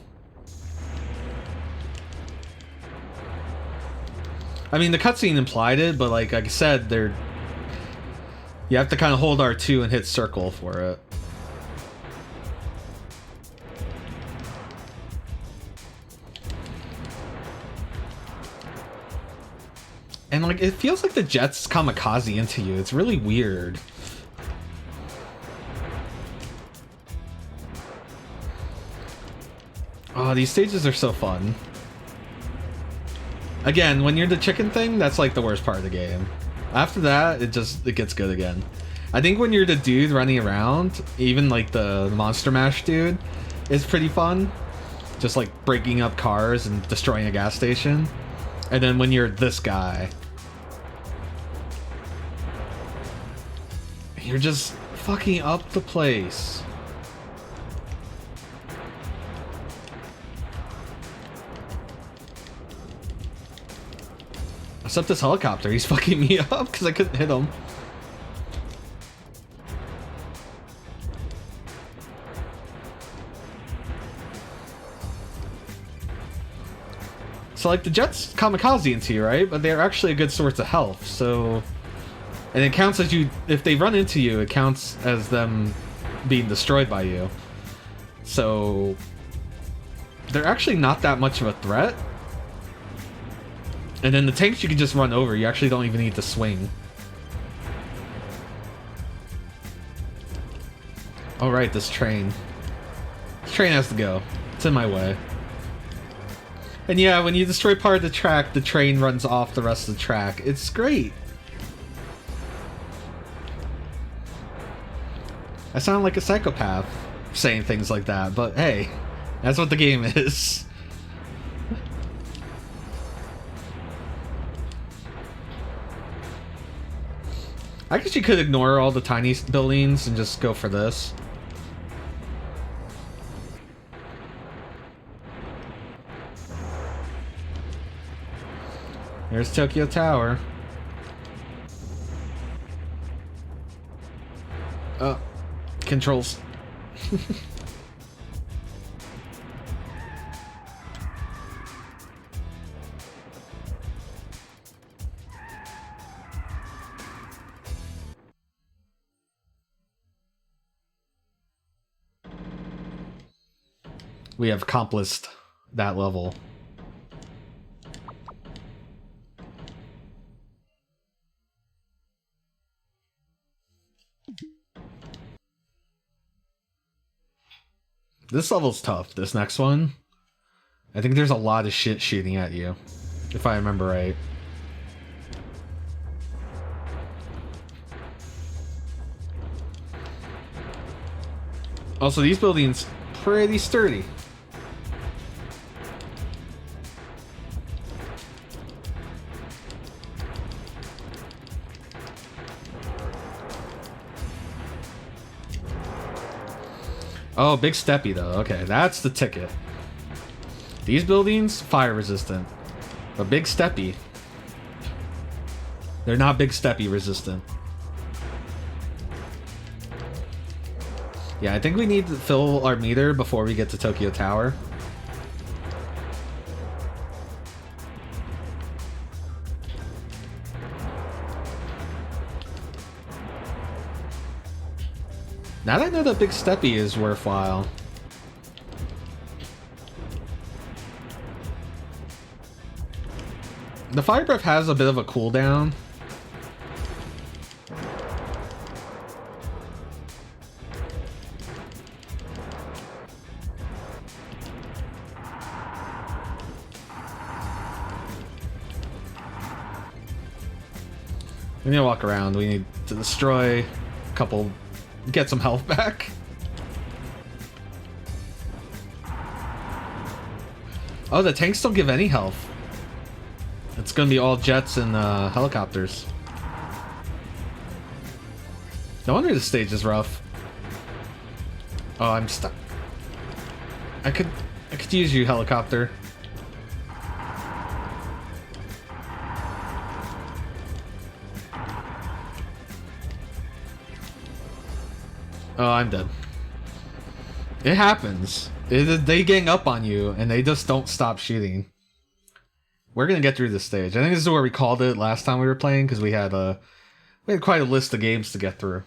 I mean, the cutscene implied it, but like I said, you have to kind of hold R2 and hit circle for it. And like, it feels like the jets kamikaze into you. It's really weird. Oh, these stages are so fun. Again, when you're the chicken thing, that's like the worst part of the game. After that, it gets good again. I think when you're the dude running around, even like the Monster Mash dude, is pretty fun. Just like breaking up cars and destroying a gas station. And then when you're this guy, you're just fucking up the place. Except this helicopter, he's fucking me up because I couldn't hit him. So like the jets kamikaze into you, right? But they're actually a good source of health, so... And it counts as you... If they run into you, it counts as them being destroyed by you. So... They're actually not that much of a threat. And then the tanks you can just run over. You actually don't even need to swing. Oh right, this train. This train has to go. It's in my way. And yeah, when you destroy part of the track, the train runs off the rest of the track. It's great. I sound like a psychopath saying things like that, but hey, that's what the game is. I guess you could ignore all the tiny buildings and just go for this. There's Tokyo Tower. Controls. We have accomplished that level. This level's tough. This next one, I think there's a lot of shit shooting at you, if I remember right. Also, these buildings pretty sturdy. Oh, big steppy though. Okay, that's the ticket. These buildings, fire resistant. But big steppy, they're not big steppy resistant. Yeah, I think we need to fill our meter before we get to Tokyo Tower. Now that I know that big steppy is worthwhile. The fire breath has a bit of a cooldown. We need to walk around. We need to destroy a couple, get some health back. Oh, the tanks don't give any health. It's gonna be all jets and helicopters. No wonder the stage is rough. Oh, I'm stuck. I could use you, helicopter. Oh, I'm dead. It happens. They gang up on you, and they just don't stop shooting. We're gonna get through this stage. I think this is where we called it last time we were playing, because we had quite a list of games to get through.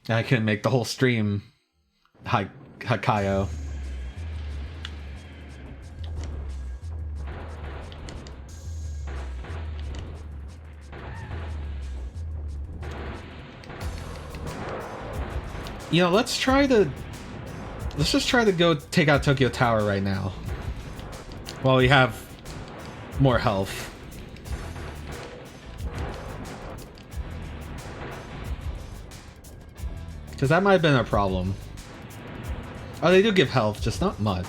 And I couldn't make the whole stream Hakaiou. You know, let's just try to go take out Tokyo Tower right now, while we have more health. Because that might have been a problem. Oh, they do give health, just not much.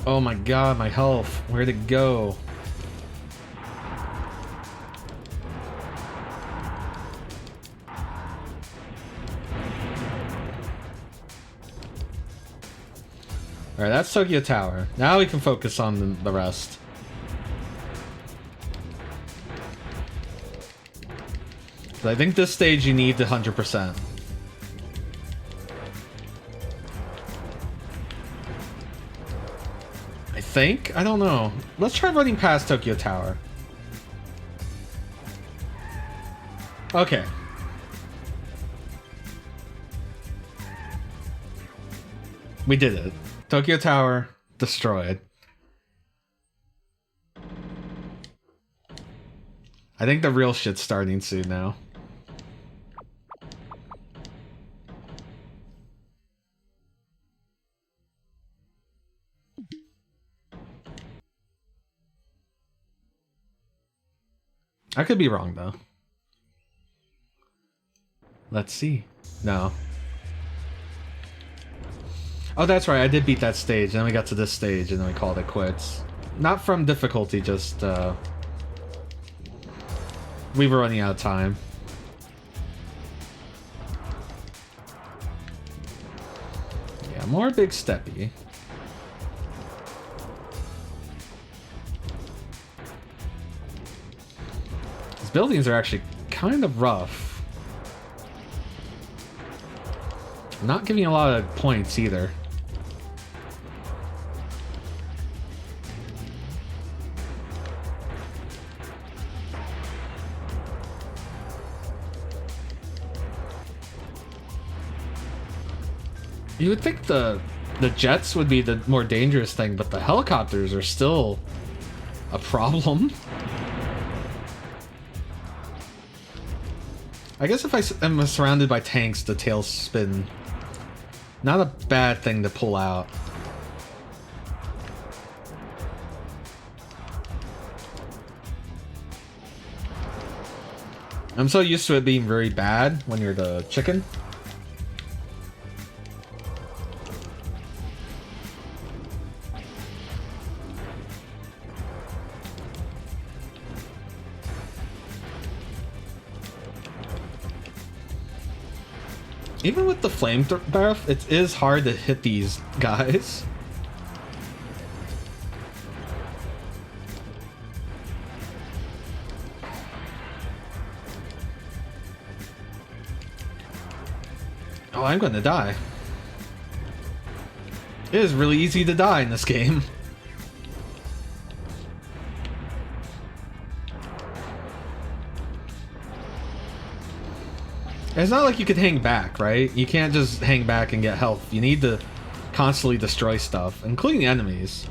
Oh my god, my health. Where'd it go? Alright, that's Tokyo Tower. Now we can focus on the rest. So I think this stage you need the 100%. I don't know. Let's try running past Tokyo Tower. Okay. We did it. Tokyo Tower destroyed. I think the real shit's starting soon now. I could be wrong, though. Let's see. No. Oh, that's right. I did beat that stage. Then we got to this stage, and then we called it quits. Not from difficulty, just we were running out of time. Yeah, more big steppy. These buildings are actually kind of rough. Not giving a lot of points either. You would think the jets would be the more dangerous thing, but the helicopters are still a problem. I guess if I am surrounded by tanks, the tailspin, not a bad thing to pull out. I'm so used to it being very bad when you're the chicken. Even with the flame breath, it is hard to hit these guys. Oh, I'm gonna die. It is really easy to die in this game. It's not like you could hang back, right? You can't just hang back and get health. You need to constantly destroy stuff, including enemies.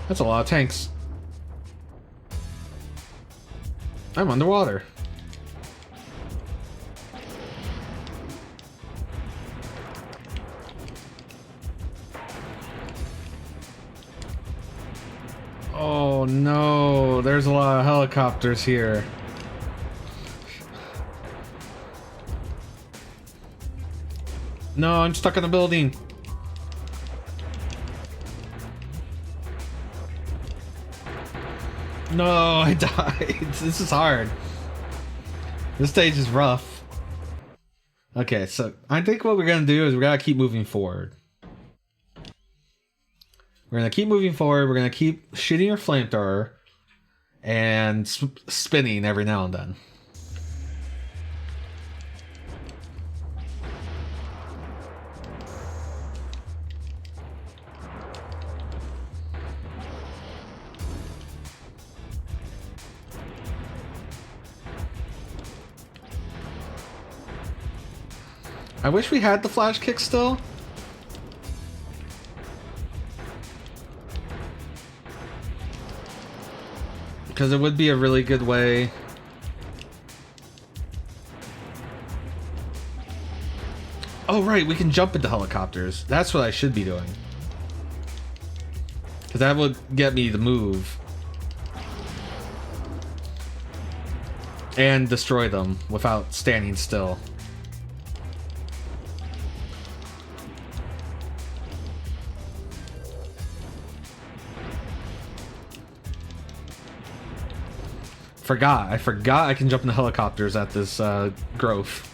That's a lot of tanks. I'm underwater. Oh no, there's a lot of helicopters here. No, I'm stuck in a building. No, I died. This is hard. This stage is rough. Okay, so I think what we're gonna do is we gotta keep moving forward. We're gonna keep moving forward. We're gonna keep shooting your flamethrower and spinning every now and then. I wish we had the flash kick still. Because it would be a really good way. Oh right, we can jump into helicopters. That's what I should be doing. Because that would get me to move. And destroy them without standing still. I forgot I can jump into helicopters at this grove.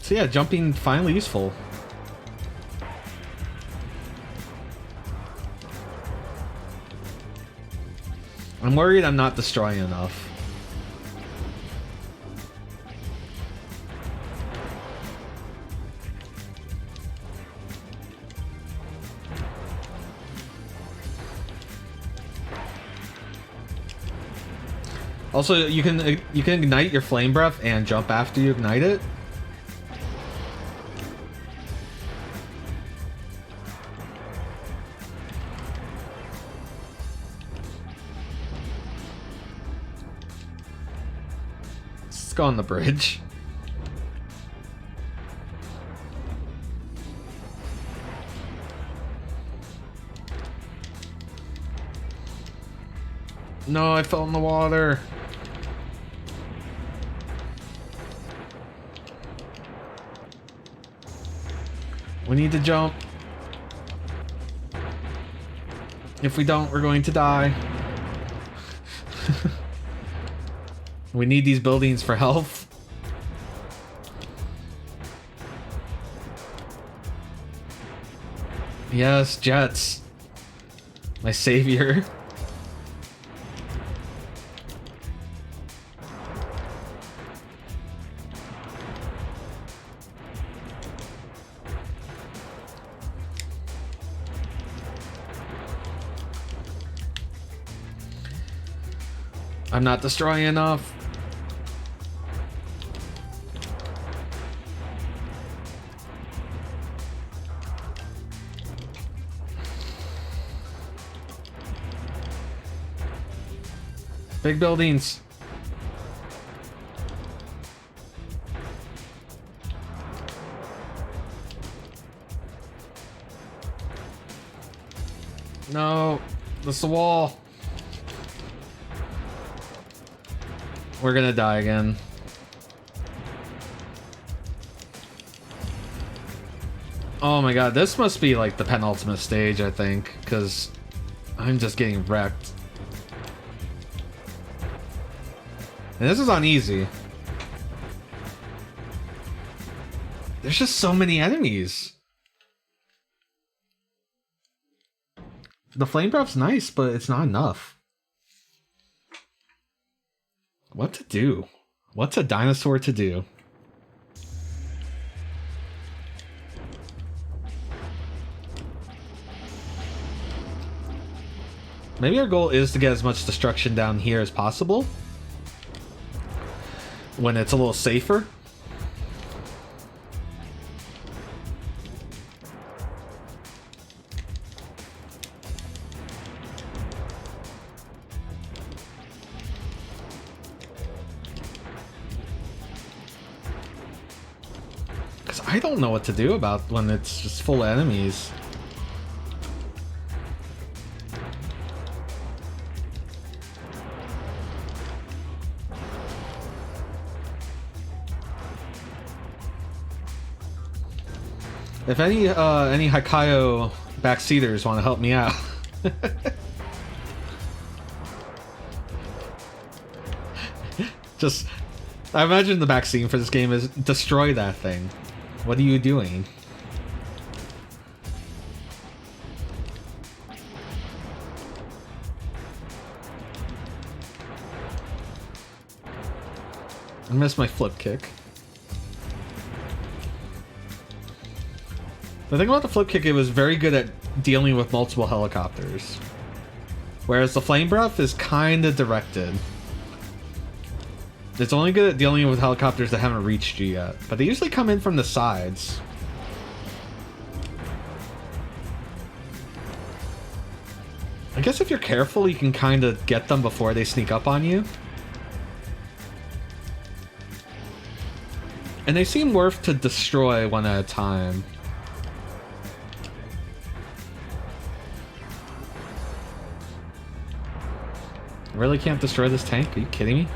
So yeah, jumping finally useful. I'm worried I'm not destroying enough. Also, you can ignite your flame breath and jump after you ignite it. Let's go on the bridge. No, I fell in the water. We need to jump. If we don't, we're going to die. We need these buildings for health. Yes, jets. My savior. I'm not destroying enough. Big buildings. No, that's the wall. We're gonna die again. Oh my god, this must be like the penultimate stage, I think, because I'm just getting wrecked. And this is on easy. There's just so many enemies. The flame breath's nice, but it's not enough. What to do? What's a dinosaur to do? Maybe our goal is to get as much destruction down here as possible when it's a little safer. Because I don't know what to do about when it's just full of enemies. If any Hakaiou backseaters want to help me out. Just, I imagine the back scene for this game is destroy that thing. What are you doing? I missed my flip kick. The thing about the flip kick, it was very good at dealing with multiple helicopters. Whereas the flame breath is kind of directed. It's only good at dealing with helicopters that haven't reached you yet. But they usually come in from the sides. I guess if you're careful, you can kind of get them before they sneak up on you. And they seem worth to destroy one at a time. I really can't destroy this tank? Are you kidding me?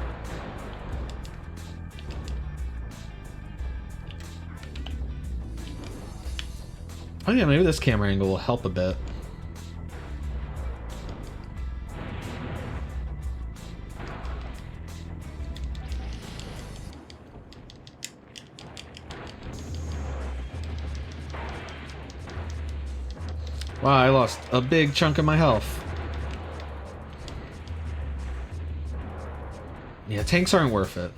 Oh yeah, maybe this camera angle will help a bit. Wow, I lost a big chunk of my health. Yeah, tanks aren't worth it.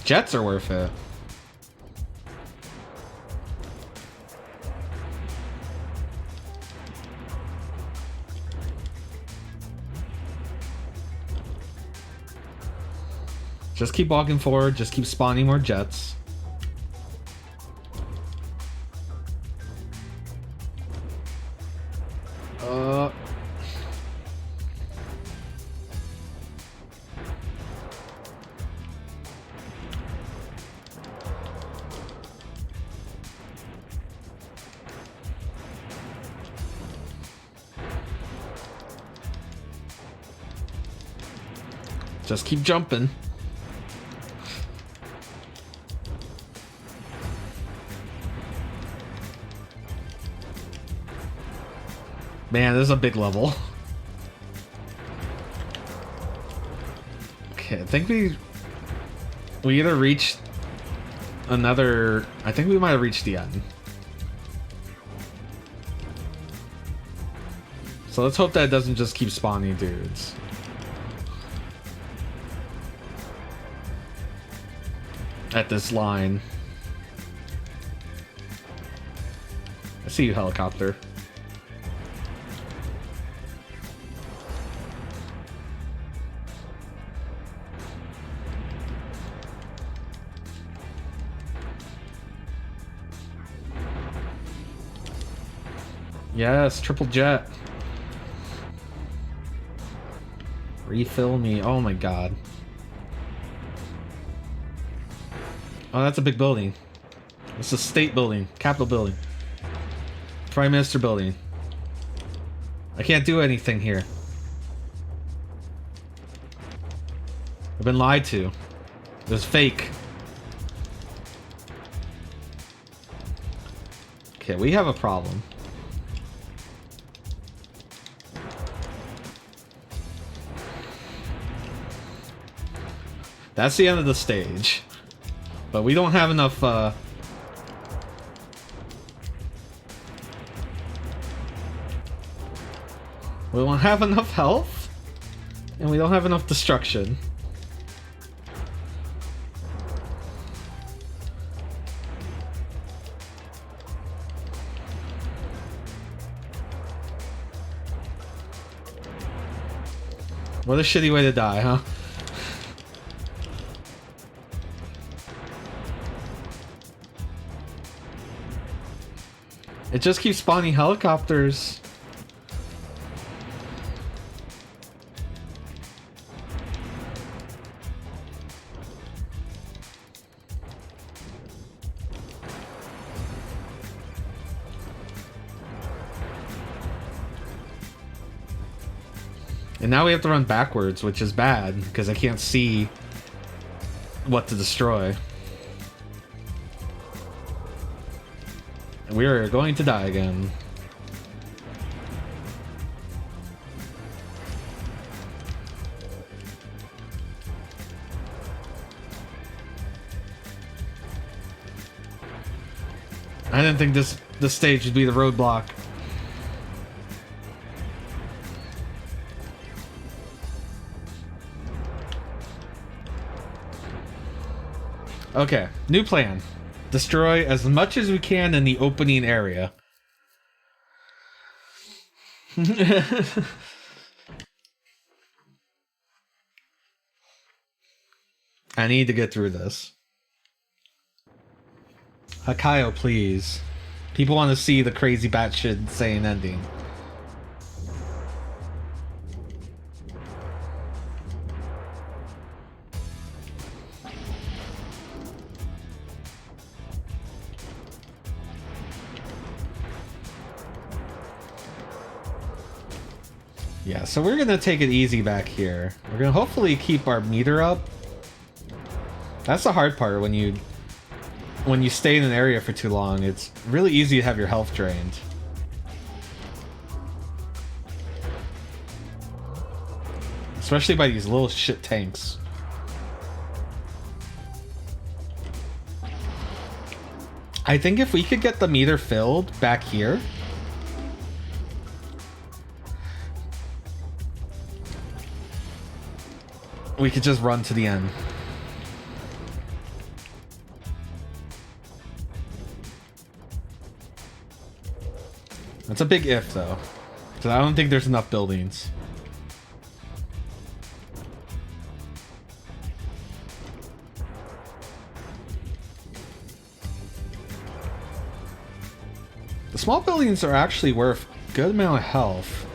Jets are worth it. Just keep walking forward. Just keep spawning more jets. Just keep jumping. Man, this is a big level. Okay, I think we either reached another... I think we might have reached the end. So let's hope that it doesn't just keep spawning dudes. At this line. I see you, helicopter. Yes, triple jet. Refill me. Oh my god. Oh, that's a big building. It's a state building. Capitol building. Prime Minister building. I can't do anything here. I've been lied to. It was fake. Okay, we have a problem. That's the end of the stage. But we don't have enough, we don't have enough health, and we don't have enough destruction. What a shitty way to die, huh? It just keeps spawning helicopters. And now we have to run backwards, which is bad, because I can't see what to destroy. We are going to die again. I didn't think this stage would be the roadblock. Okay, new plan. Destroy as much as we can in the opening area. I need to get through this. Hakaiou, please. People want to see the crazy batshit insane ending. Yeah, so we're gonna take it easy back here. We're gonna hopefully keep our meter up. That's the hard part when you stay in an area for too long. It's really easy to have your health drained. Especially by these little shit tanks. I think if we could get the meter filled back here, we could just run to the end. That's a big if, though. Because I don't think there's enough buildings. The small buildings are actually worth a good amount of health.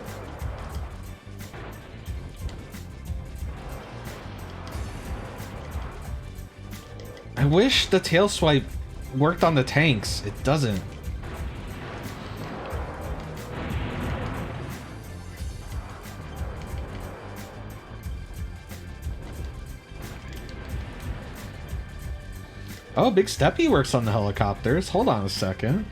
I wish the tail swipe worked on the tanks. It doesn't. Oh, Big Steppy works on the helicopters. Hold on a second.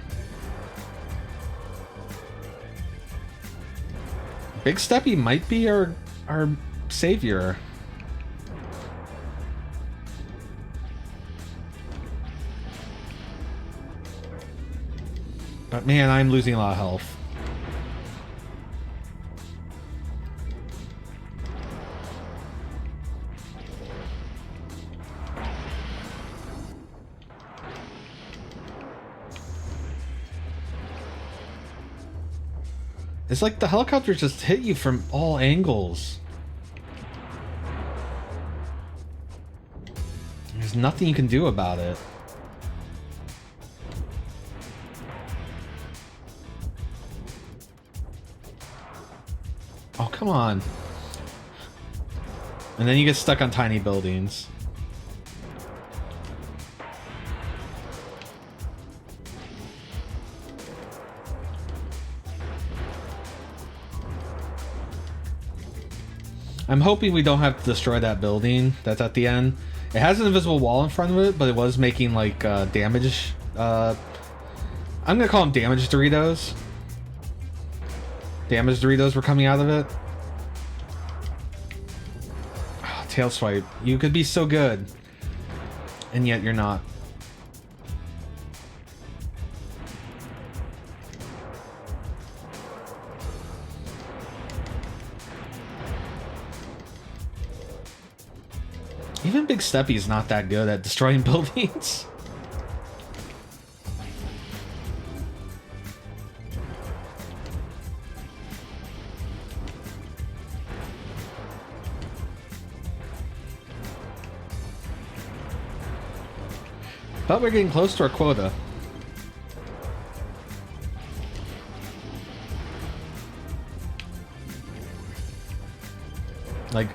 Big Steppy might be our savior. But man, I'm losing a lot of health. It's like the helicopters just hit you from all angles. There's nothing you can do about it. Oh, come on. And then you get stuck on tiny buildings. I'm hoping we don't have to destroy that building that's at the end. It has an invisible wall in front of it, but it was making like damage. I'm gonna call them damage Doritos. Damage Doritos were coming out of it. Oh, tail swipe. You could be so good, and yet you're not. Even Big Steppy is not that good at destroying buildings. But we're getting close to our quota. Like,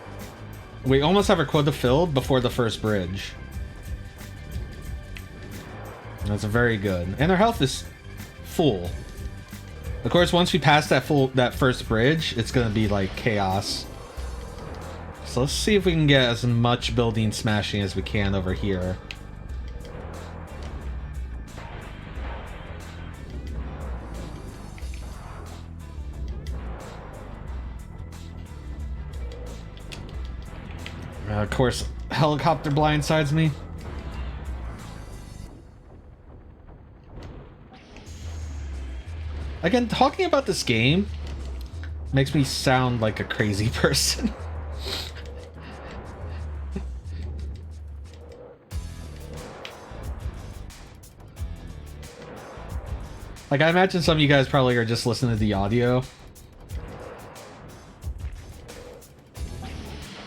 we almost have our quota filled before the first bridge. That's very good. And our health is full. Of course, once we pass that first bridge, it's gonna be like chaos. So let's see if we can get as much building smashing as we can over here. Of course, helicopter blindsides me. Again, talking about this game makes me sound like a crazy person. Like, I imagine some of you guys probably are just listening to the audio.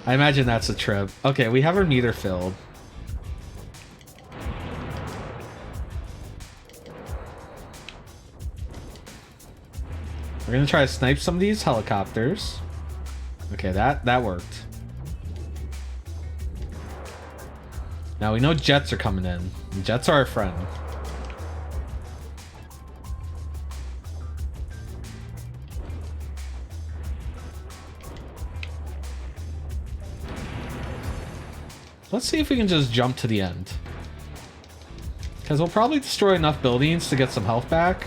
I imagine that's a trip. Okay, we have our meter filled. We're gonna try to snipe some of these helicopters. Okay, that worked. Now we know jets are coming in. Jets are our friend. Let's see if we can just jump to the end. Because we'll probably destroy enough buildings to get some health back.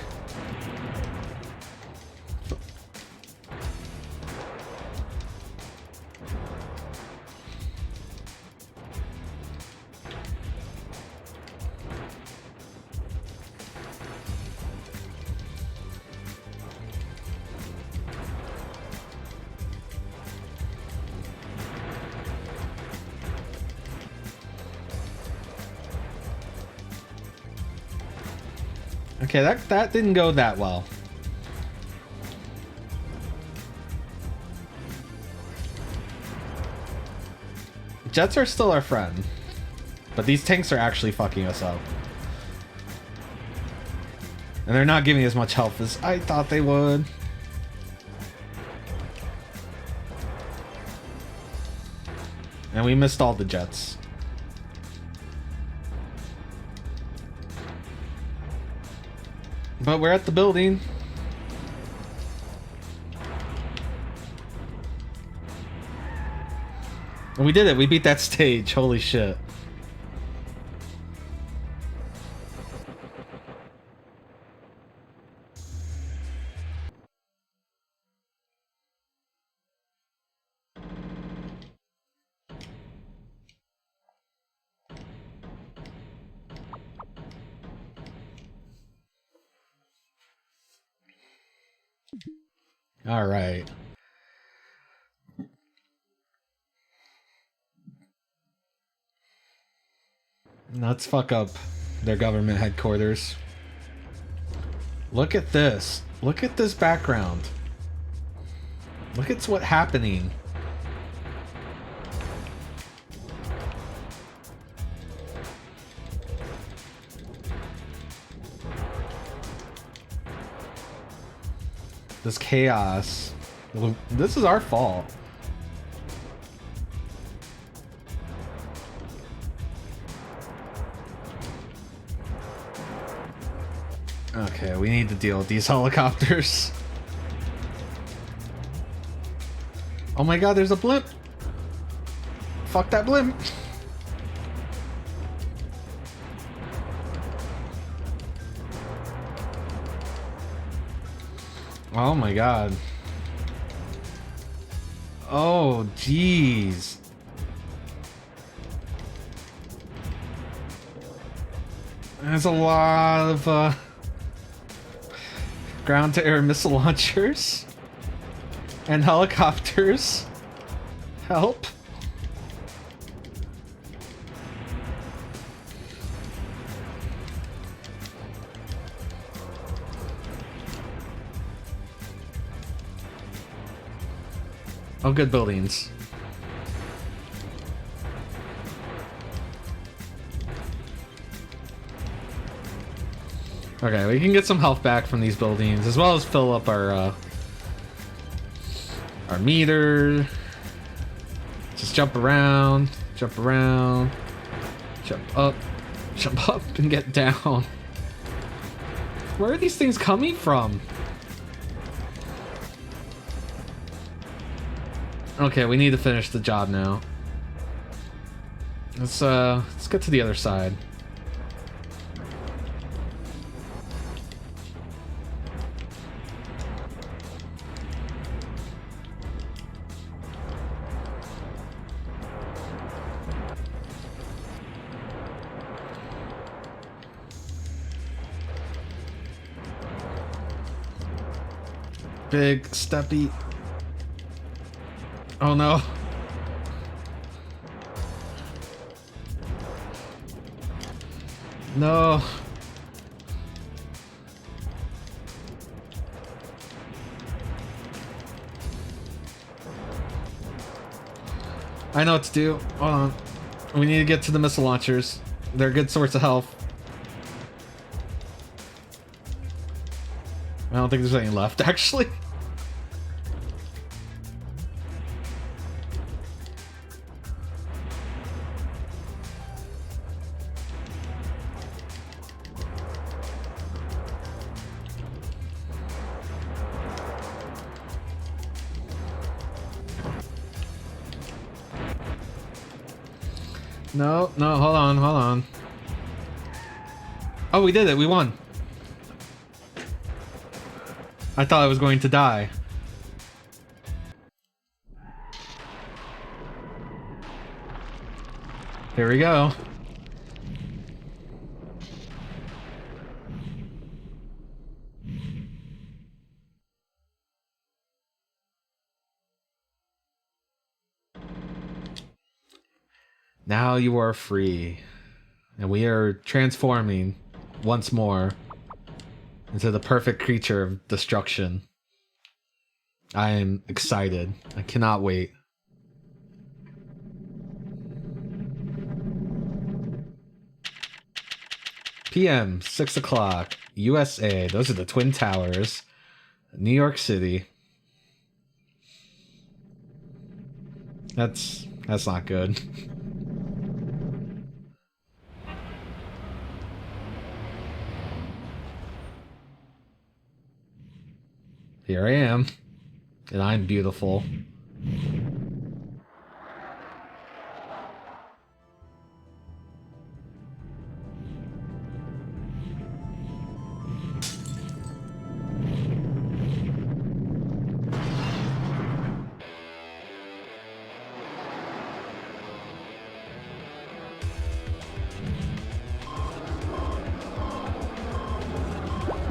Okay, that didn't go that well. Jets are still our friend, but these tanks are actually fucking us up. And they're not giving as much health as I thought they would. And we missed all the jets. But we're at the building. And we did it. We beat that stage. Holy shit. All right. Let's fuck up their government headquarters. Look at this. Look at this background. Look at what's happening. This chaos. Well, this is our fault. Okay, we need to deal with these helicopters. Oh my god, there's a blimp. Fuck that blimp. Oh my god. Oh, jeez. There's a lot of ground-to-air missile launchers and helicopters. Help. Oh, good buildings. Okay, we can get some health back from these buildings, as well as fill up our meter. Just jump around, jump up, and get down. Where are these things coming from? Okay, we need to finish the job now. Let's get to the other side. Big steppy. Oh no. No. I know what to do. Hold on. We need to get to the missile launchers. They're a good source of health. I don't think there's any left, actually. No, hold on. Oh, we did it. We won. I thought I was going to die. Here we go. Now you are free, and we are transforming once more into the perfect creature of destruction. I am excited. I cannot wait. p.m., 6 o'clock, USA. Those are the Twin Towers. New York City. That's not good. Here I am. And I'm beautiful.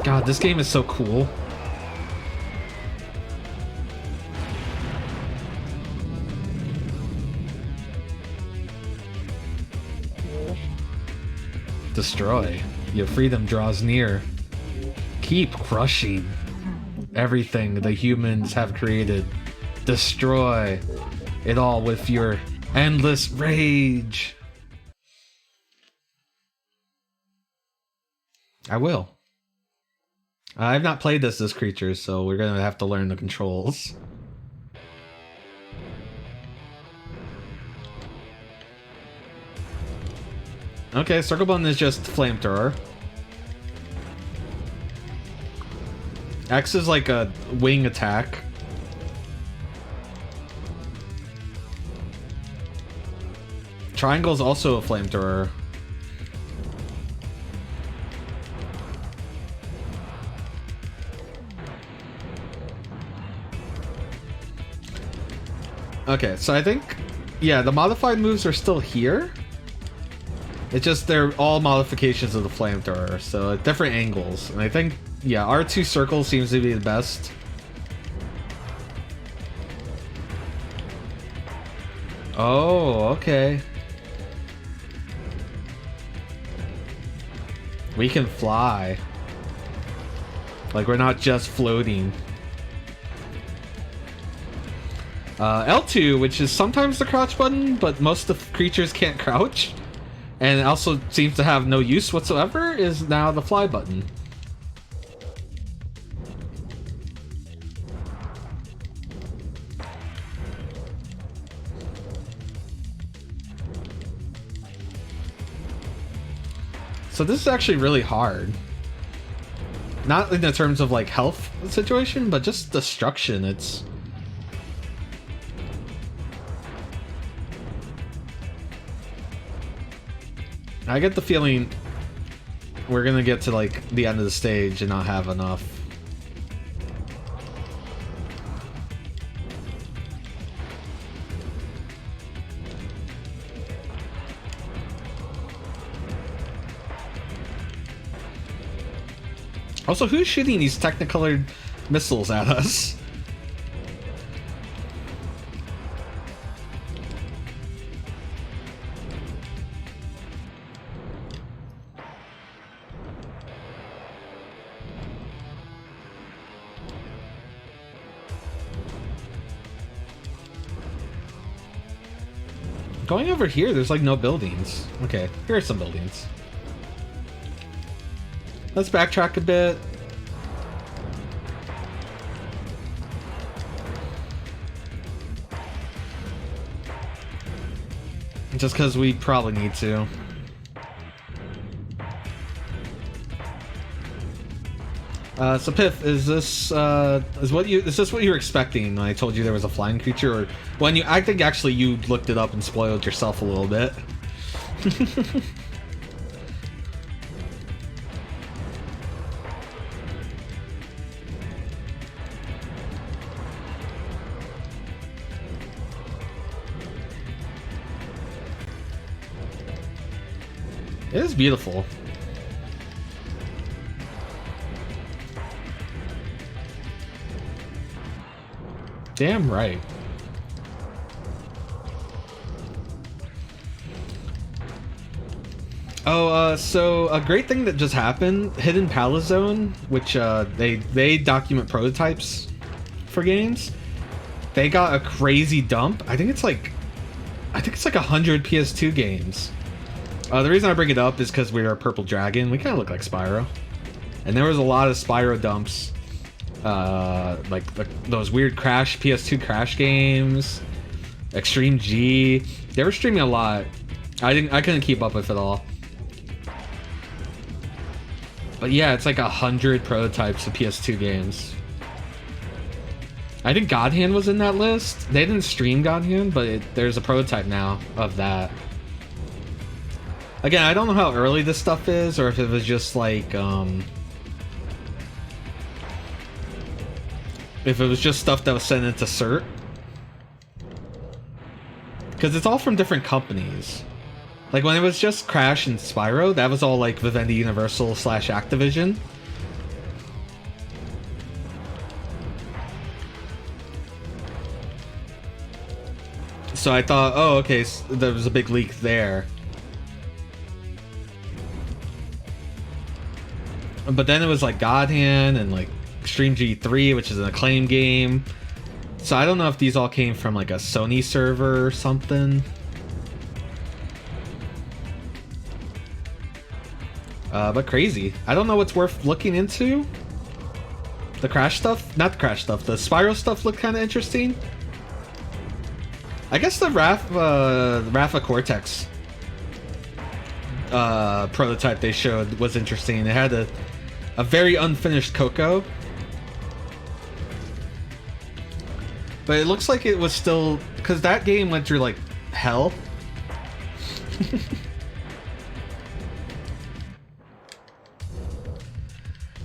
God, this game is so cool. Destroy. Your freedom draws near. Keep crushing everything the humans have created. Destroy it all with your endless rage. I will. I've not played this as creatures, so we're gonna have to learn the controls. Okay, circle button is just flamethrower. X is like a wing attack. Triangle is also a flamethrower. Okay, so I think, yeah, the modified moves are still here. It's just they're all modifications of the flamethrower, so at different angles. And I think, yeah, R2 circle seems to be the best. Oh, okay. We can fly. Like, we're not just floating. L2, which is sometimes the crouch button, but most of the creatures can't crouch, and it also seems to have no use whatsoever, is now the fly button. So this is actually really hard. Not in the terms of like health situation, but just destruction. It's... I get the feeling we're gonna get to like the end of the stage and not have enough. Also, who's shooting these technicolored missiles at us? Going over here, there's like no buildings. Okay, here are some buildings. Let's backtrack a bit. Just because we probably need to. So Piff, is this is this what you were expecting when I told you there was a flying creature, or when you? I think actually you looked it up and spoiled yourself a little bit. It is beautiful. Damn right. Oh, so a great thing that just happened, Hidden Palace Zone, which they document prototypes for games. They got a crazy dump. I think it's like 100 PS2 games. The reason I bring it up is because we're a purple dragon. We kind of look like Spyro. And there was a lot of Spyro dumps. Like those weird Crash, PS2 Crash games. Extreme G. They were streaming a lot. I couldn't keep up with it all. But yeah, it's like 100 prototypes of PS2 games. I think God Hand was in that list. They didn't stream God Hand, but there's a prototype now of that. Again, I don't know how early this stuff is, or if it was just like, if it was just stuff that was sent into CERT. Because it's all from different companies. Like when it was just Crash and Spyro, that was all like Vivendi Universal / Activision. So I thought, oh, okay, so there was a big leak there. But then it was like God Hand and like Extreme G3, which is an Acclaim game. So I don't know if these all came from like a Sony server or something. But crazy. I don't know what's worth looking into. The Crash stuff? Not the Crash stuff. The Spyro stuff looked kind of interesting. I guess the Rafa Cortex prototype they showed was interesting. It had a very unfinished Coco. But it looks like it was still... Because that game went through, like, hell.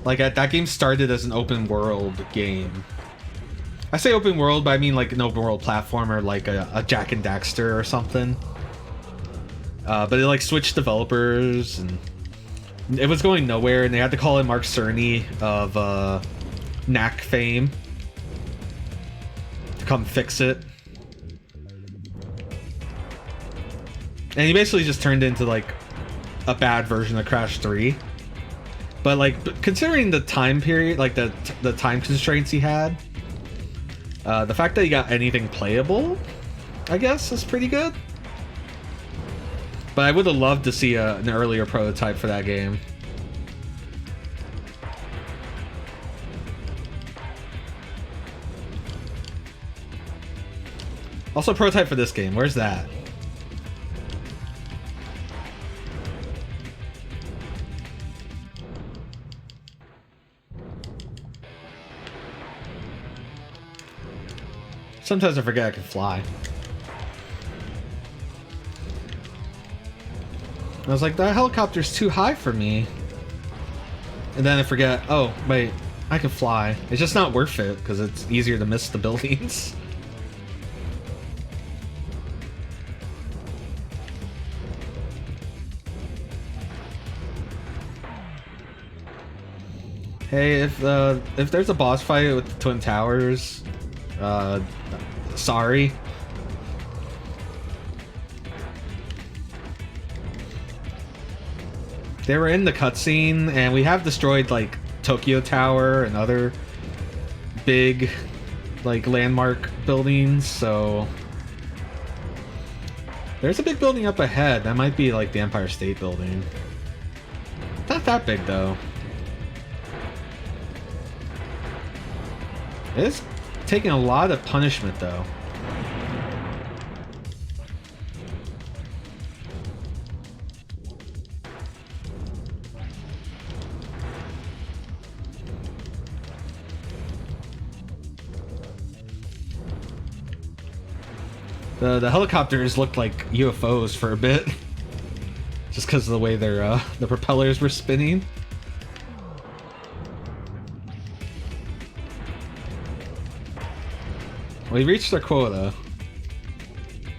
Like, that game started as an open world game. I say open world, but I mean, like, an open world platformer, like a Jak and Daxter or something. But it, like, switched developers, and it was going nowhere, and they had to call in Mark Cerny of Knack fame to come fix it. And he basically just turned into, like, a bad version of Crash 3. But, like, considering the time period, like, the time constraints he had, the fact that he got anything playable, I guess, is pretty good. But I would have loved to see an earlier prototype for that game. Also, prototype for this game. Where's that? Sometimes I forget I can fly. I was like, that helicopter's too high for me. And then I forget, oh, wait, I can fly. It's just not worth it, because it's easier to miss the buildings. Hey, if there's a boss fight with the Twin Towers, sorry. They were in the cutscene, and we have destroyed, like, Tokyo Tower and other big, like, landmark buildings, so... There's a big building up ahead. That might be, like, the Empire State Building. Not that big, though. It's taking a lot of punishment, though. The helicopters looked like UFOs for a bit, just because of the way their the propellers were spinning. We reached our quota.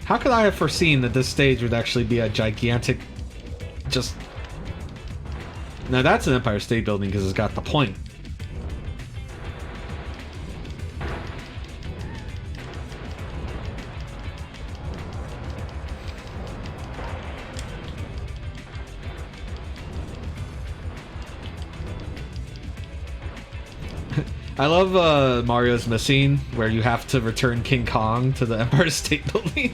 How could I have foreseen that this stage would actually be a gigantic, just... Now that's an Empire State Building because it's got the point. I love Mario's Missing, where you have to return King Kong to the Empire State Building.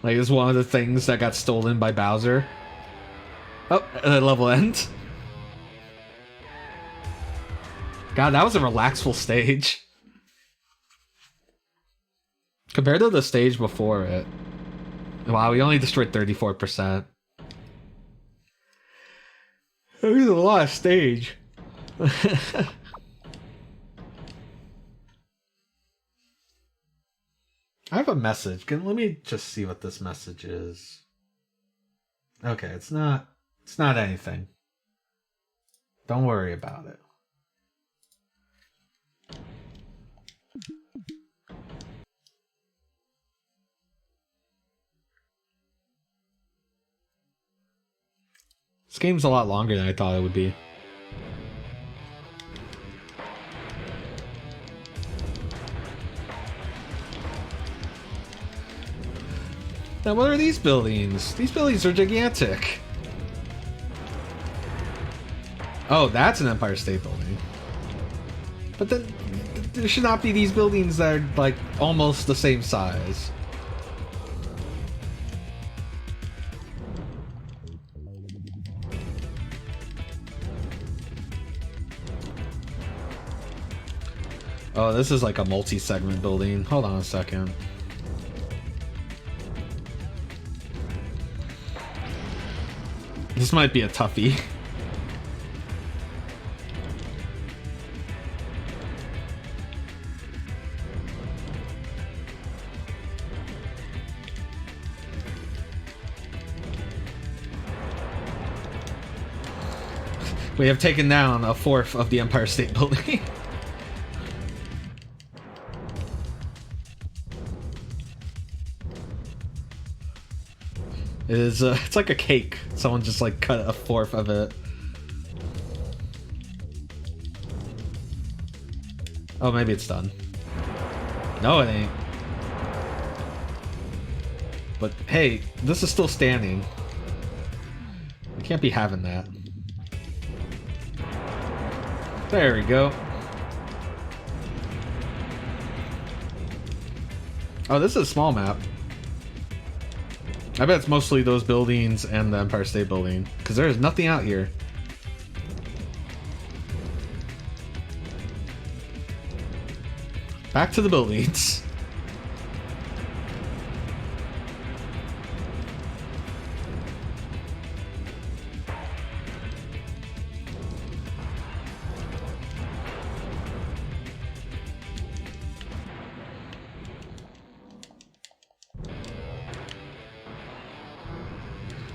Like, it's one of the things that got stolen by Bowser. Oh, level end. God, that was a relaxful stage. Compared to the stage before it. Wow, we only destroyed 34%. That was a lot of stage. I have a message. Let me just see what this message is. Okay, it's not anything. Don't worry about it. This game's a lot longer than I thought it would be. Now, what are these buildings? These buildings are gigantic. Oh, that's an Empire State Building. But then, there should not be these buildings that are, like, almost the same size. Oh, this is like a multi-segment building. Hold on a second. This might be a toughie. We have taken down a fourth of the Empire State Building. It is, it's like a cake. Someone just like cut a fourth of it. Oh, maybe it's done. No, it ain't. But hey, this is still standing. We can't be having that. There we go. Oh, this is a small map. I bet it's mostly those buildings and the Empire State Building, because there is nothing out here. Back to the buildings.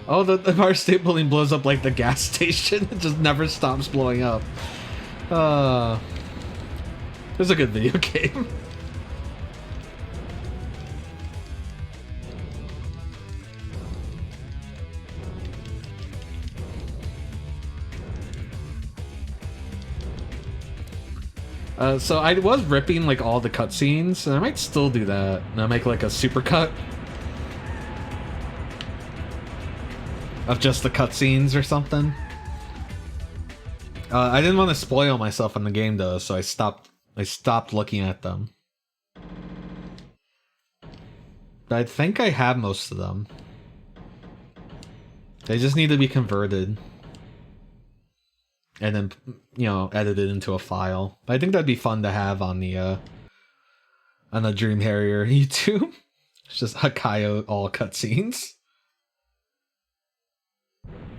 Oh, the Empire State Building blows up like the gas station. It just never stops blowing up. It was a good video game. So I was ripping like all the cutscenes, and I might still do that. And I make like a supercut of just the cutscenes or something. I didn't want to spoil myself in the game though, so I stopped looking at them. But I think I have most of them. They just need to be converted. And then, you know, edited into a file. But I think that'd be fun to have on the Dream Harrier YouTube. It's just Hakaiou all cutscenes.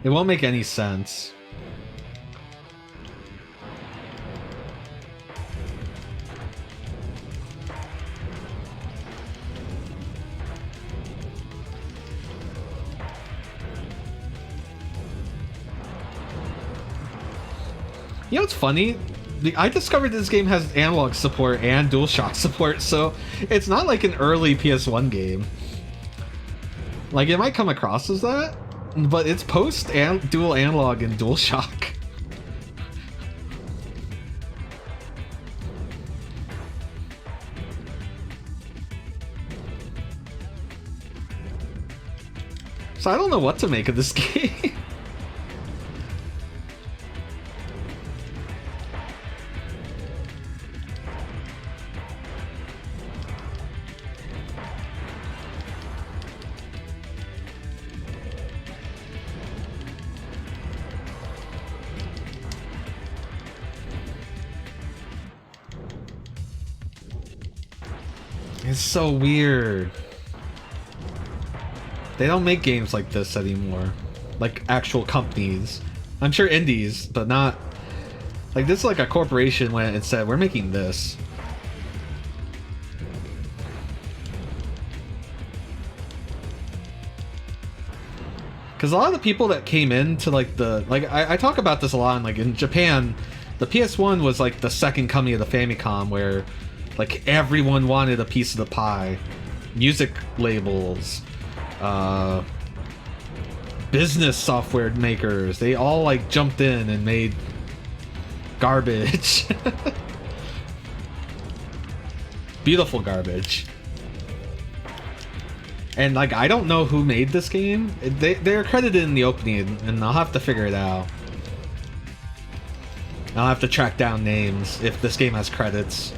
It won't make any sense. You know what's funny? I discovered this game has analog support and DualShock support, so it's not like an early PS1 game. Like, it might come across as that, but it's post and dual analog and DualShock. So I don't know what to make of this game. It's so weird. They don't make games like this anymore. Like actual companies. I'm sure indies, but not... Like this is like a corporation went and said, we're making this. Because a lot of the people that came into like the... Like I talk about this a lot, and like in Japan, the PS1 was like the second coming of the Famicom, where like everyone wanted a piece of the pie. Music labels, business software makers, they all like jumped in and made garbage. Beautiful garbage. And like I don't know who made this game. They're credited in the opening, and I'll have to figure it out. I'll have to track down names if this game has credits.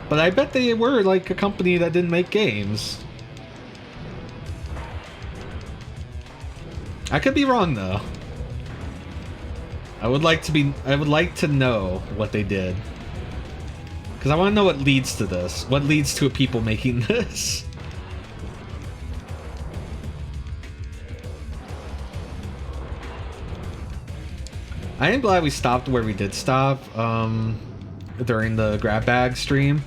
But I bet they were like a company that didn't make games. I could be wrong though. I would like to know what they did. Because I want to know what leads to this. What leads to people making this? I am glad we stopped where we did stop during the grab bag stream.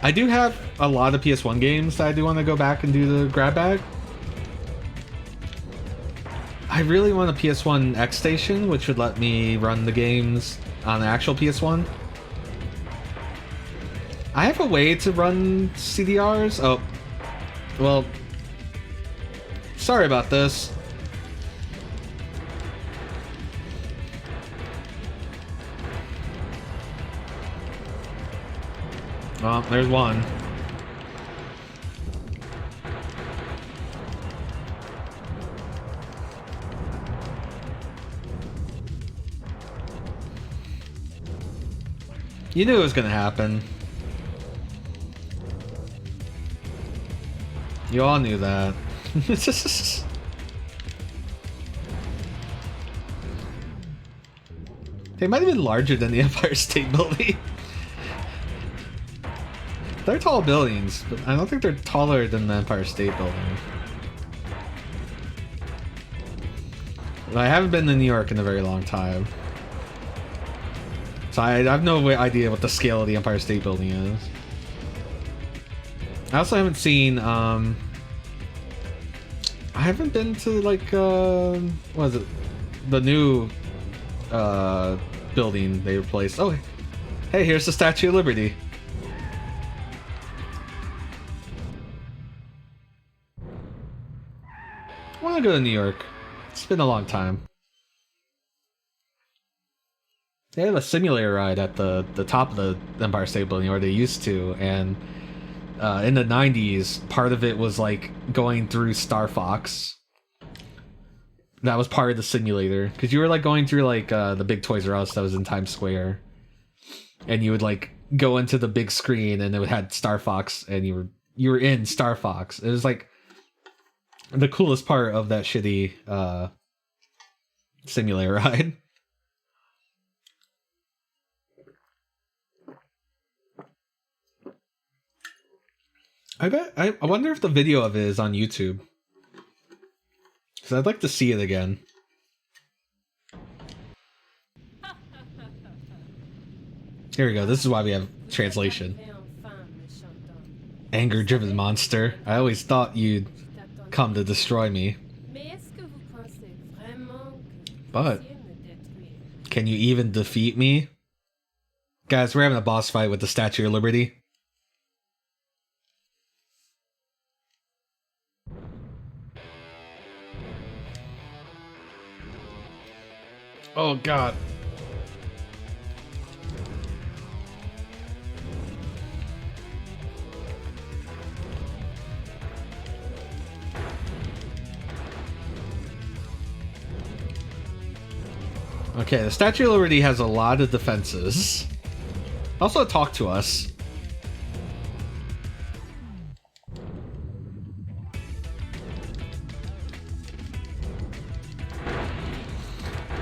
I do have a lot of PS1 games that I do want to go back and do the grab bag. I really want a PS1 X Station, which would let me run the games on the actual PS1. I have a way to run CDRs. Oh, well, sorry about this. Well, there's one. You knew it was gonna happen. You all knew that. They might have been larger than the Empire State Building. They're tall buildings, but I don't think they're taller than the Empire State Building. But I haven't been to New York in a very long time. So I have no idea what the scale of the Empire State Building is. I also haven't seen, I haven't been to, like, what is it? The new, building they replaced. Oh, hey, here's the Statue of Liberty. I want to go to New York. It's been a long time. They have a simulator ride at the top of the Empire State Building, or they used to, and in the 90s, part of it was like going through Star Fox. That was part of the simulator, because you were like going through like the big Toys R Us that was in Times Square, and you would like go into the big screen, and it had Star Fox, and you were in Star Fox. It was like the coolest part of that shitty simulator ride. I wonder if the video of it is on YouTube. Because I'd like to see it again. Here we go. This is why we have translation. Anger-driven monster. I always thought you'd come to destroy me. But can you even defeat me? Guys, we're having a boss fight with the Statue of Liberty. Oh god. Okay, the Statue of Liberty has a lot of defenses. Also, talk to us.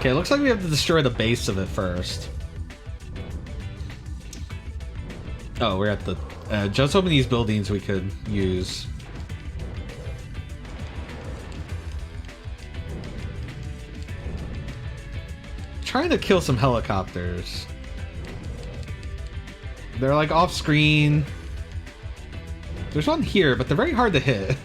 Okay, it looks like we have to destroy the base of it first. Oh, we're at the edge. Just open these buildings we could use. Trying to kill some helicopters. They're like off screen. There's one here, but they're very hard to hit.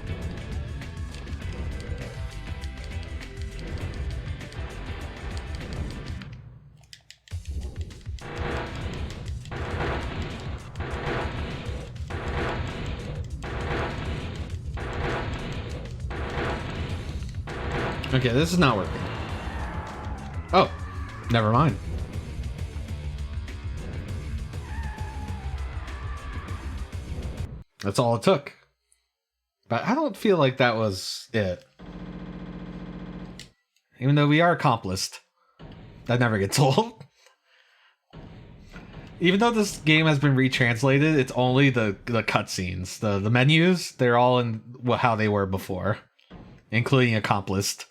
Okay, this is not working. Oh, never mind. That's all it took. But I don't feel like that was it. Even though we are accomplished. That never gets old. Even though this game has been retranslated, it's only the cutscenes. The menus, they're all in how they were before. Including accomplished.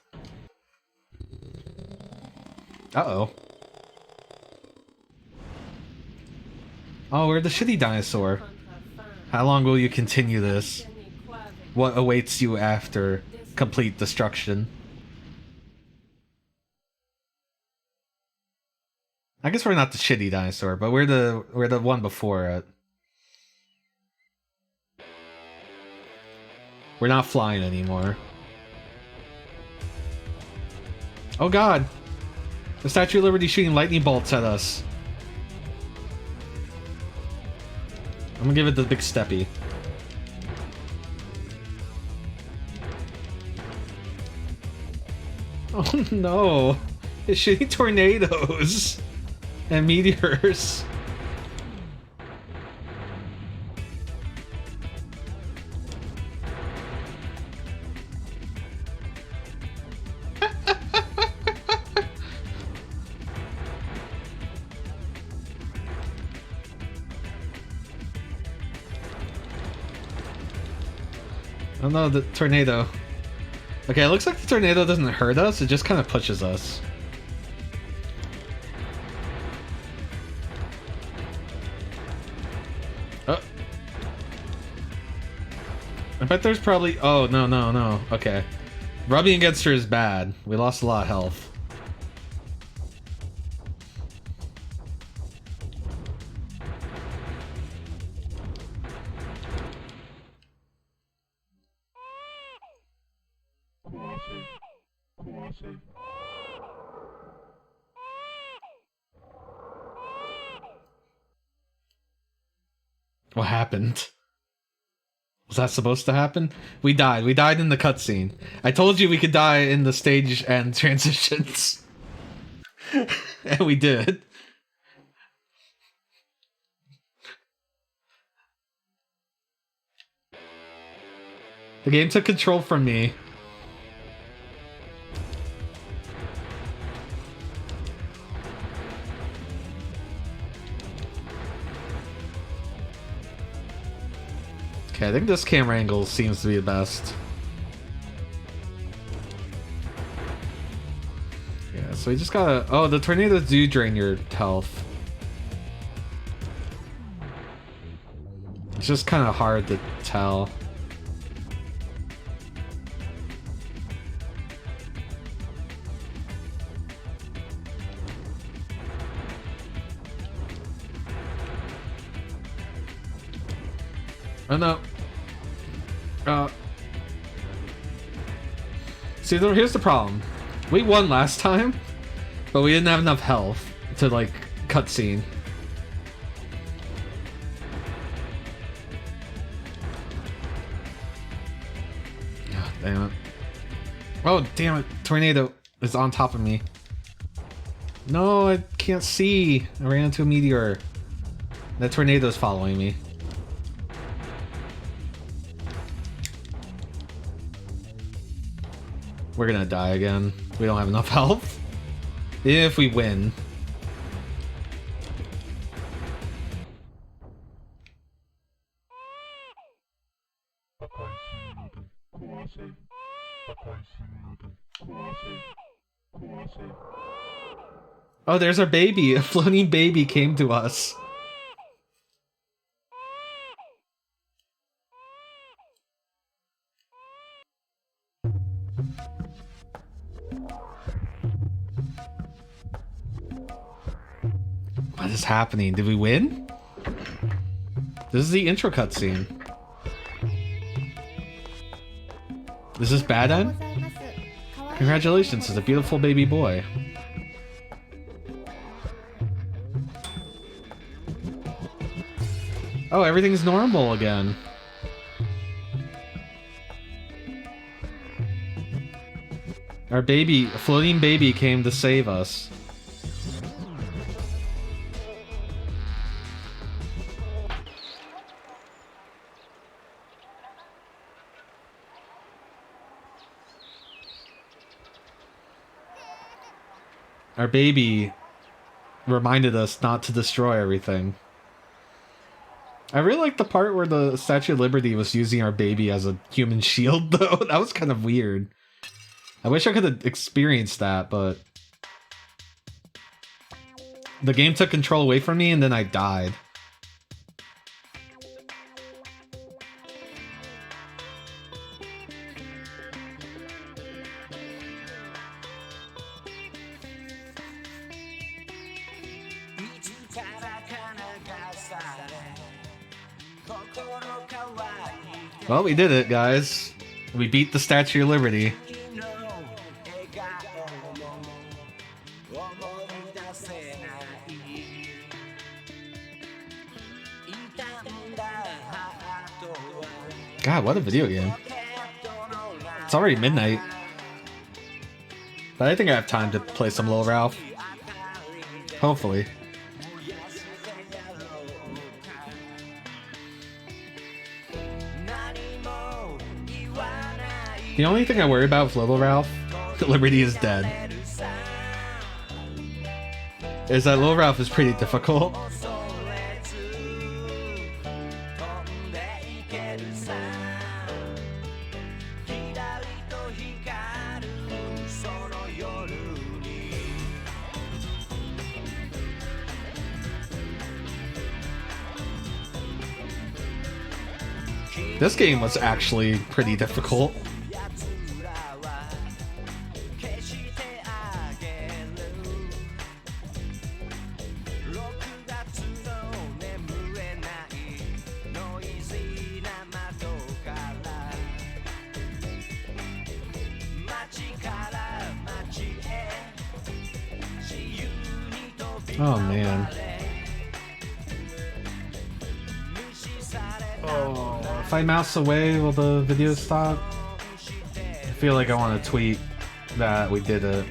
Uh-oh. Oh, we're the shitty dinosaur. How long will you continue this? What awaits you after complete destruction? I guess we're not the shitty dinosaur, but we're the one before it. We're not flying anymore. Oh god! The Statue of Liberty shooting lightning bolts at us. I'm gonna give it the big steppy. Oh no! It's shooting tornadoes and meteors. Oh no, the tornado. Okay, it looks like the tornado doesn't hurt us, it just kind of pushes us. Oh. I bet there's probably... Oh, no, no, no. Okay. Rubbing against her is bad. We lost a lot of health. What happened? Was that supposed to happen? We died. We died in the cutscene. I told you we could die in the stage and transitions. And we did. The game took control from me. Okay, I think this camera angle seems to be the best. Yeah, so we just gotta... Oh, the tornadoes do drain your health. It's just kind of hard to tell. Oh no. See, here's the problem. We won last time, but we didn't have enough health to, like, cutscene. God damn it. Oh, damn it. Tornado is on top of me. No, I can't see. I ran into a meteor. That tornado's following me. We're gonna die again. We don't have enough health. Even if we win. Oh, there's our baby. A floating baby came to us. What is happening? Did we win? This is the intro cutscene. Is this bad end? Congratulations, it's a beautiful baby boy. Oh, everything's normal again. Our baby, a floating baby, came to save us. Our baby reminded us not to destroy everything. I really like the part where the Statue of Liberty was using our baby as a human shield, though. That was kind of weird. I wish I could have experienced that, but the game took control away from me and then I died. Well, we did it, guys. We beat the Statue of Liberty. God, what a video game. It's already midnight. But I think I have time to play some Little Ralph. Hopefully. The only thing I worry about with Little Ralph, Liberty is dead, is that Little Ralph is pretty difficult. This game was actually pretty difficult. Oh man. Oh, if I mouse away, will the video stop? I feel like I want to tweet that we did it.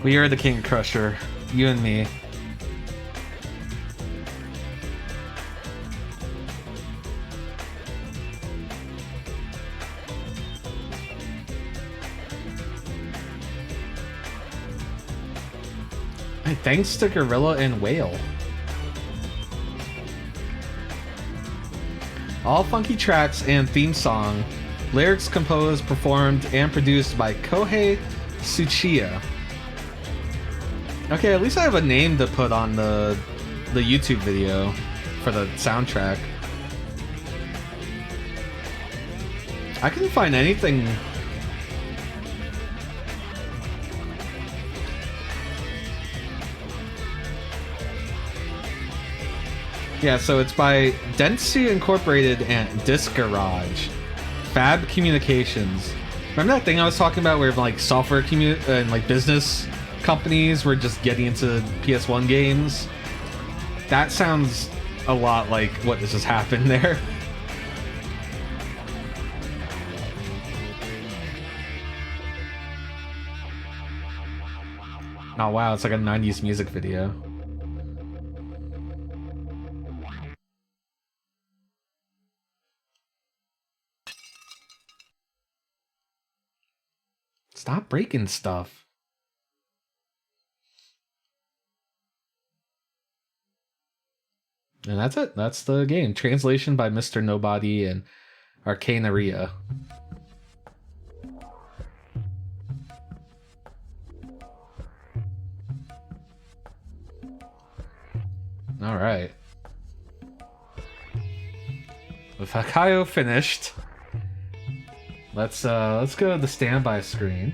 We are the King Crusher, you and me. And thanks to Gorilla and Whale. All funky tracks and theme song, lyrics composed, performed, and produced by Kohei Tsuchiya. Okay, at least I have a name to put on the YouTube video for the soundtrack. I couldn't find anything. Yeah, so it's by Dentsu Incorporated and Disc Garage. Fab Communications. Remember that thing I was talking about where like software and like business companies were just getting into PS1 games? That sounds a lot like what just happened there. Oh wow, it's like a 90s music video. Stop breaking stuff. And that's it. That's the game. Translation by Mr. Nobody and Harrier. All right. With Hakaiou finished, let's go to the standby screen.